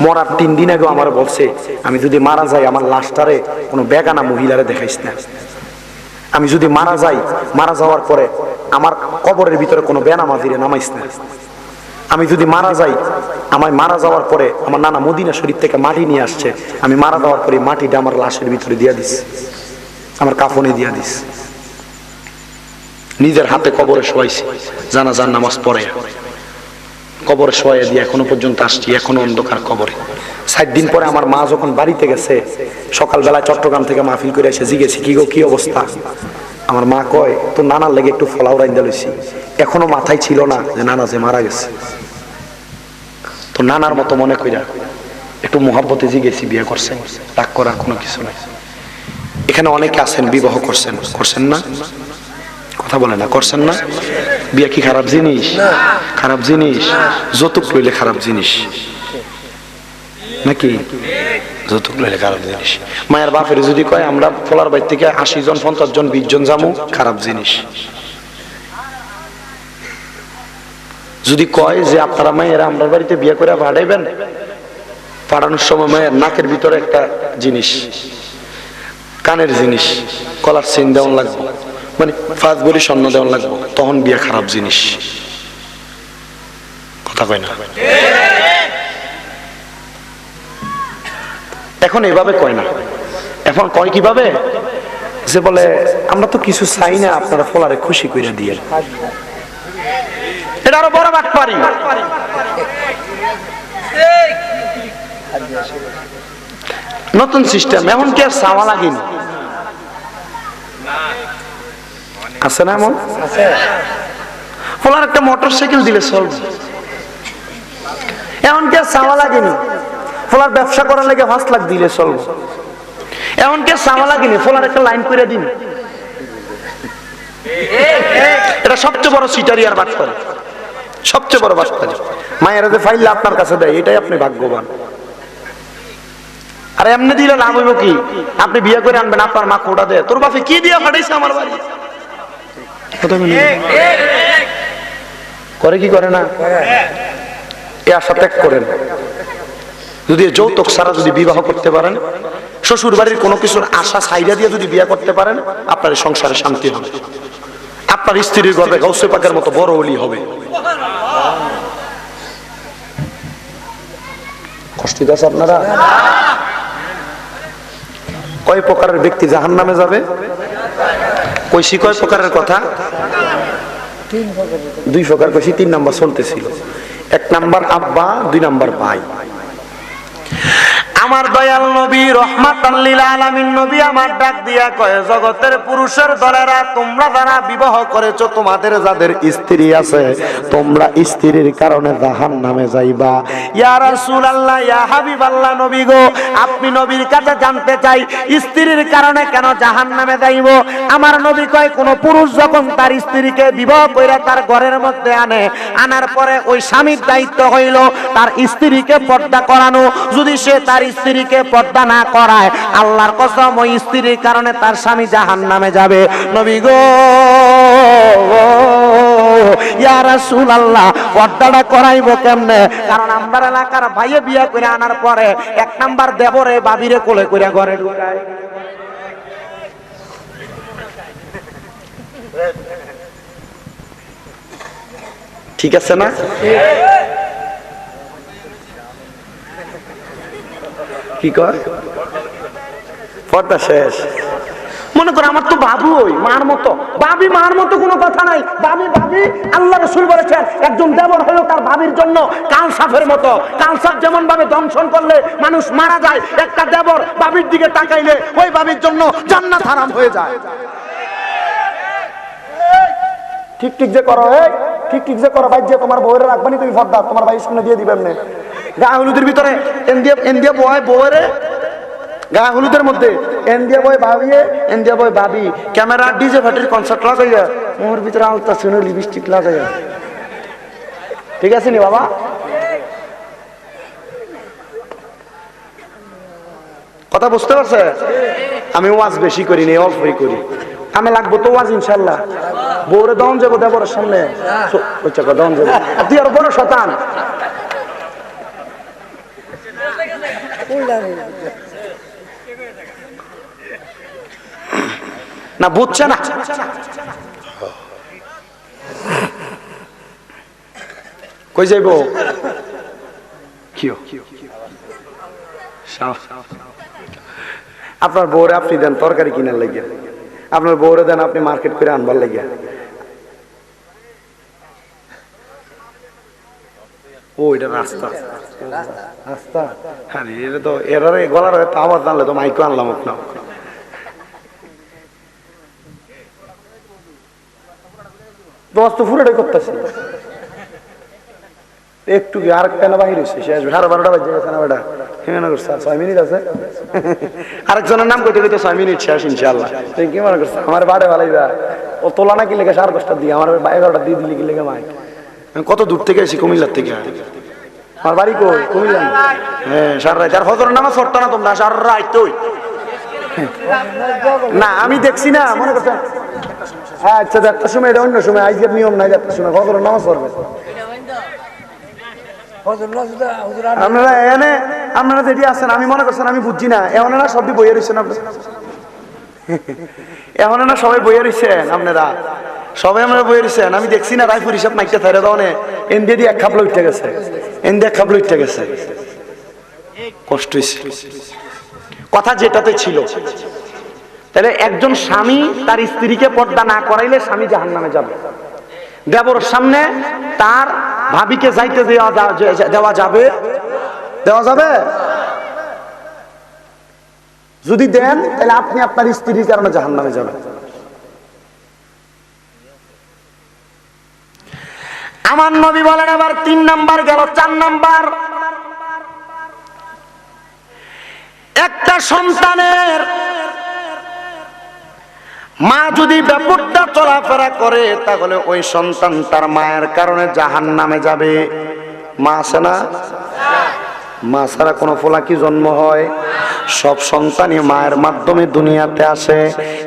মরার 3 দিন আগে আমার বলছে, আমি যদি মারা যাই আমার লাশটারে কোনো বেগানা মহিলারে দেখাইস না। আমি যদি মারা যাই, মারা যাওয়ার পরে আমার কবরের ভিতরে কোনো বেনামাজিরে নামাইস না। আমি যদি মারা যাই, আমার মারা যাওয়ার পরে আমার নানা মদিনা শরীফ থেকে মাটি নিয়ে আসছে, আমি মারা যাওয়ার পরে মাটিটা আমার লাশের ভিতরে দিয়া দিস, আমার কাফনে দিয়া দিস। নিজের হাতে কবরে শোয়াইছি, জানাজার নামাজ পড়ে কবরে শোয়াই দিয়ে এখনো পর্যন্ত আসছি, এখনো অন্ধকার কবরে। 7 দিন পরে আমার মা যখন বাড়িতে গেছে, সকালবেলা চট্টগ্রাম থেকে মাহফিল করে এসে জিজ্ঞেছি, কি গো কি অবস্থা? আমার মা কয়, তো নানার লেগে একটু ফলাও রাইন্দা লইছি। এখনো মাথায় ছিল না যে নানা যে মারা গেছে। তো নানার মতো মনে কইরা একটু মোহাব্বতে জিজ্ঞেছি, বিয়ে করছেন? রাগ করার কোনো কিছু নাই। এখানে অনেকে আছেন বিবাহ করছেন, করছেন না? কথা বলে না, করছেন না? বিয়ে কি খারাপ জিনিস? খারাপ জিনিস? যৌতুক লইলে খারাপ জিনিস নাকি? যৌতুক লইলে খারাপ জিনিস। মায়ের বাপের যদি কয় আমরা ফলার বাড়ি থেকে 80 জন 50 জন 20 জন যাবো, খারাপ জিনিস। যদি কয় যে আপনারা মায়েরা আমরা বাড়িতে বিয়ে করে পাঠাইবেন, পাঠানোর সময় মায়ের নাকের ভিতরে একটা জিনিস, কানের জিনিস, কলার চেইন দেওয়ান লাগবে, মানে 5 ভরি স্বর্ণ দেওয়ান লাগবে, তখন বিয়ে খারাপ জিনিস। কথা কয় না? এখন এভাবে কয় না, এখন কয় কিভাবে? যে বলে আমরা তো কিছু চাই না, আপনারা ফলারে খুশি করে দিয়ে। এটা আরো বড় বাট পারি। নতুন সিস্টেম, এখন কি আর চাওয়া লাগেনি? আছে না এমন? ফলার একটা মোটরসাইকেল দিলে চলবে, এখন কি আর চাওয়া লাগেনি? ফলার ব্যবসা করার লেগে 5 লাখ দিলে চলবে, এখন কি আর চাওয়া লাগেনি? ফলার একটা লাইন করে দিন। এটা সবচেয়ে বড় সিটারি আর বাটপারি, সবচেয়ে বড় বাটপারি। মায়েরা যে ফাইল আপনার কাছে দেয়, এটাই আপনি ভাগ্যবান। আর এমনি দিলে লাভ হইব কি? আপনি বিয়ে করে আনবেন, আপনার মা কোটা দেয়, তোর বাপে কি দিয়ে ফাটাইছে আমার বাড়ি, করে কি করে না? এ আশা ত্যাগ করেন। যদি যৌতুক ছাড়া যদি বিবাহ করতে পারেন, শ্বশুর বাড়ির কোনো কিছুর আশা ছাইড়া দিয়ে যদি বিয়ে করতে পারেন, আপনার সংসারে শান্তি হবে, আপনার স্ত্রীর গর্বে গাউসে পাকের মতো বড় ওলি হবে। কষ্ট আছে আপনারা? কয় প্রকারের ব্যক্তি জাহান্নামে যাবে? কইছি কয় প্রকারের কথা? 2 প্রকার কইছি, 3 নাম্বার চলতেছিল। 1 নাম্বার আব্বা, 2 নাম্বার ভাই। আমার দয়াল নবী রহমাতাল লিল আলামিন নবী আমার ডাক দিয়া কয়, জগতের পুরুষের দলেরা, তোমরা যারা বিবাহ করেছো, তোমাদের যাদের স্ত্রী আছে, তোমরা স্ত্রীর কারণে জাহান্নামে যাইবা। ইয়া রাসূলুল্লাহ, ইয়া হাবিবাল্লাহ, নবী গো, আপনি নবীর কাছে জানতে চাই স্ত্রীর কারণে কেন জাহান্নামে যাইব? আমার নবী কয়, কোন পুরুষ যখন তার স্ত্রীকে বিবাহ কইরা তার ঘরের মধ্যে আনার পরে ওই স্বামীর দায়িত্ব হইল তার স্ত্রীকে পর্দা করানো। যদি সে তার স্ত্রীকে পর্দা না করায়, আল্লাহর কসম ওই স্ত্রীর কারণে তার স্বামী জাহান্নামে যাবে। নবী গো, ইয়া রাসূলুল্লাহ, পর্দাটা করাইবো কেমনে? কারণ আমার এলাকার ভাইয়ে বিয়ে করে আনার পরে 1 নাম্বার দেবরে বাবিরে কোলে করে ঘরে ঢুকায়। ঠিক আছে না? কি কর? পর্দা শেষ। মনে করো আমার তো বাবু ওই মার মতো, বাবি মার মতো কোনো কথা নাই। বাবি বাবি আল্লাহ রাসূল বলেছেন, একজন দেবর হলো তার বাবির জন্য কালসাফের মতো। কালসাফ যেমন ভাবে দংশন করলে মানুষ মারা যায়, একটা দেবর বাবির দিকে তাকাইলে ওই বাবির জন্য জান্নাত হারাম হয়ে যায়। ঠিক ঠিক যে করো, এই ঠিক ঠিক যে করো ভাই, যে তোমার বউয়ের রাখবানি তুমি পর্দা তোমার ভাইয়ের সামনে দিয়ে দিবেন না। গা হলুদের ভিতরে এন্ডিয়া বয় বউয়েরে, গা হলুদের মধ্যে এন্ডিয়া বয় ভাবিয়ে, এন্ডিয়া বয় ভাবি, ক্যামেরা ডিজে ফাটির কনসার্ট লাগাইয়া মোর ভিতরে আলতা শুনে লিপস্টিক লাগাইয়া। ঠিক আছে নি বাবা? কথা বুঝতে পারছে? আমি ওয়াজ বেশি করি না, অল্পই করি। আমি লাগবো তো ওয়াজ ইনশাল্লাহ। বউরে দন যাবো দেবরের সামনে, দন যাবো। তুই আর বড় শতান না, বুঝছে না? কই যাইব? আপনার বউরে আপনি দেন তরকারি কিনার লাগিয়া, আপনার বউরে দেন আপনি মার্কেট করে আনবার লাগিয়া। ও এটা রাস্তা, রাস্তা। হ্যাঁ, এটা তো এরারে গলার আওয়াজ জানলে তো মাইকো আনলাম আপনার। দোস্ত ফুরেটাই করতেছে একটু আর কেন বাহির হয়েছে, শেষ 12:30 বাজে গেছে না বেটা। 6 মিনিট আছে, আরেকজনের নাম কইতে কইতে 6 মিনিট শেষ ইনশাআল্লাহ। তুই কি মনে করছিস আমার বাড়ে ভালাইবা? ও তোলা না কি লেগে 10:30 দিয়ে, আমার 11টা দিয়ে দিলি কি লেগে মাইক? আমি কত দূর থেকে এসেছি, কুমিল্লার থেকে। আমার বাড়ি কই? কুমিল্লা। হ্যাঁ, সারা রাত। আর ফজরের নামাজ পড়তো না তোমরা? সারা রাত তো না, আমি দেখছি না, মনে করছেন? হ্যাঁ, আচ্ছা, 1টার সময়, এটা অন্য সময়, আজকের নিয়ম নাই 1টার সময় ফজরের নামাজ পড়বে। আপনারা এনে আপনারা যেটি আছেন, আমি মনে করছেন আমি বুঝছি না, এমন না সবই বইয়ে রয়েছেন আপনারা, এমন না সবাই বইয়ে রয়েছেন আপনারা, সবাই আমরা বইয়ে রয়েছেন। আমি দেখছি না রায়পুর হিসাব মাইকটা থাইরে দাওনে এনদিয়ে দিয়ে 1 খাবলা উঠে গেছে, এনদিয়ে 1 খাবলা উঠে গেছে। কষ্ট হয়েছে কথা যেটাতে ছিল। তাহলে একজন স্বামী তার স্ত্রীকে পর্দা না করাইলে স্বামী জাহান্নামে যাবে। দেবর সামনে তার ভাবিকে যাইতে দেওয়া যাবে? দেওয়া যাবে? যদি দেন তাহলে আপনি আপনার স্ত্রীর কারণে জাহান্নামে যাবেন। আমার নবী বলেন আবার 3 নাম্বার গেল, 4 নাম্বার, একটা সন্তানের মা যদি বেপরদা চলাফেরা করে তাহলে ওই সন্তান তার মায়ের কারণে জাহান্নামে যাবে। মা আছে না? মা ছাড়া কোনো ফোলা কি জন্ম হয়? সব সন্তানই মায়ের মাধ্যমে দুনিয়াতে আসে।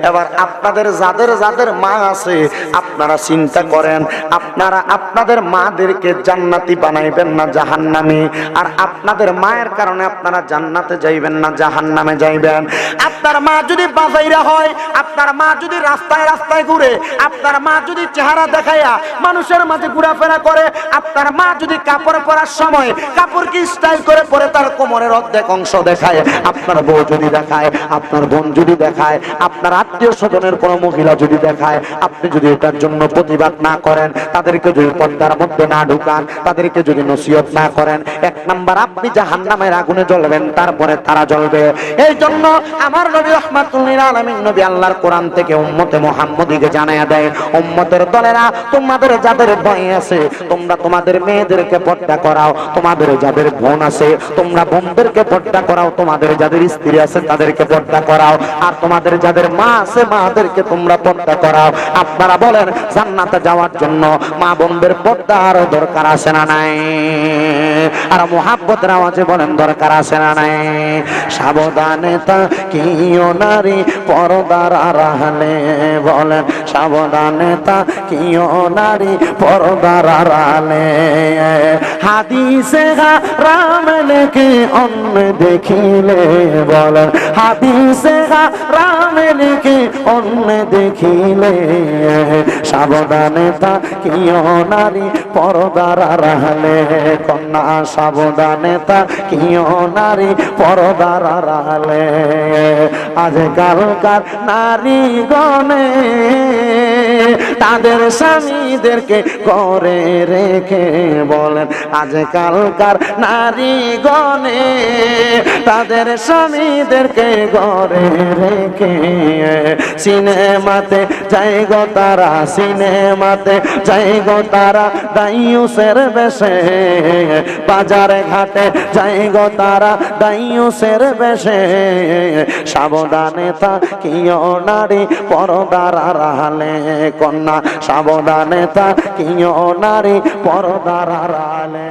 এবার আপনাদের যাদের যাদের মা আছে আপনারা চিন্তা করেন, আপনারা আপনাদের মাদেরকে জান্নাতি বানাইবেন না জাহান্নামী? আর আপনাদের মায়ের কারণে আপনারা জান্নাতে যাইবেন না জাহান্নামে যাইবেন? আপনার মা যদি বাজাইরা হয়, আপনার মা যদি রাস্তায় রাস্তায় ঘুরে, আপনার মা যদি চেহারা দেখাইয়া মানুষের মাঝে ঘোরাফেরা করে, আপনার মা যদি কাপড় পরার সময় কাপড় কি স্টাইল করে পরে তার কোমরের অর্ধেক অংশ দেখায়, আপনার বউ যদি দেখায়, আপনার বোন যদি দেখায়, আপনার আত্মীয় স্বজনের কোনো মহিলা যদি দেখায়, আপনি যদি এটার জন্য প্রতিবাদ না করেন, তাদেরকে যদি পর্দার মধ্যে না ঢুকান, তাদেরকে যদি নসিহত না করেন, এক নাম্বার আপনি জাহান্নামের আগুনে জ্বলবেন, তারপরে তারা জ্বলবে। এই জন্য আমার নবী রাহমাতুল লিল আলামিন নবী আল্লাহর কোরআন থেকে উম্মতে মুহাম্মদীকে জানায়া দেয়, উম্মতের দলেরা তোমাদের যাদের ভয় আছে তোমরা তোমাদের মেয়েদেরকে পর্দা করাও, তোমাদের যাদের বোন আছে তোমরা বোনদেরকে পর্দা করাও, তোমাদের যাদের স্ত্রী আছে তাদেরকে পর্দা করাও, আর তোমাদের যাদের মা আছে মাদেরকে তোমরা পর্দা করাও। আপনারা বলেন জান্নাতে যাওয়ার জন্য মা বোনদের পর্দা আরো দরকার আছে না নাই? আর মুহাব্বতের আওয়াজে বলেন দরকার আছে না নাই? সাবধানে তাকিও নারী পর্দার আড়ালে, বলেন সাবধানে তাকিও নারী পর্দার আড়ালে। হাদিসে হারাম লেখে অন্য দেখিলে, বলেন হাদিসে হারাম লেখে অন্য দেখিলে, সাবধানে তাকিও নারী পর্দার আড়ালে। কন্যা সাবধানে তাকিও নারী পর্দার আড়ালে। আজকালকার নারী গণে তাদের স্বামীদেরকে ঘরে রেখে, বলেন আজকালকার নারী গণে তাদের স্বামীদেরকে ঘরে রেখে সিনেমাতে যাই গো তারা, সিনেমাতে যাই গো তারা দাইয়ুসের বেশে, বাজারে ঘাটে যাই গো তারা দাইয়ুসের বেশে। সাবধানে তাকিও নারী পর্দার আড়ালে, কন্যা সাবধানে তাকিও নারী পর্দার আড়ালে।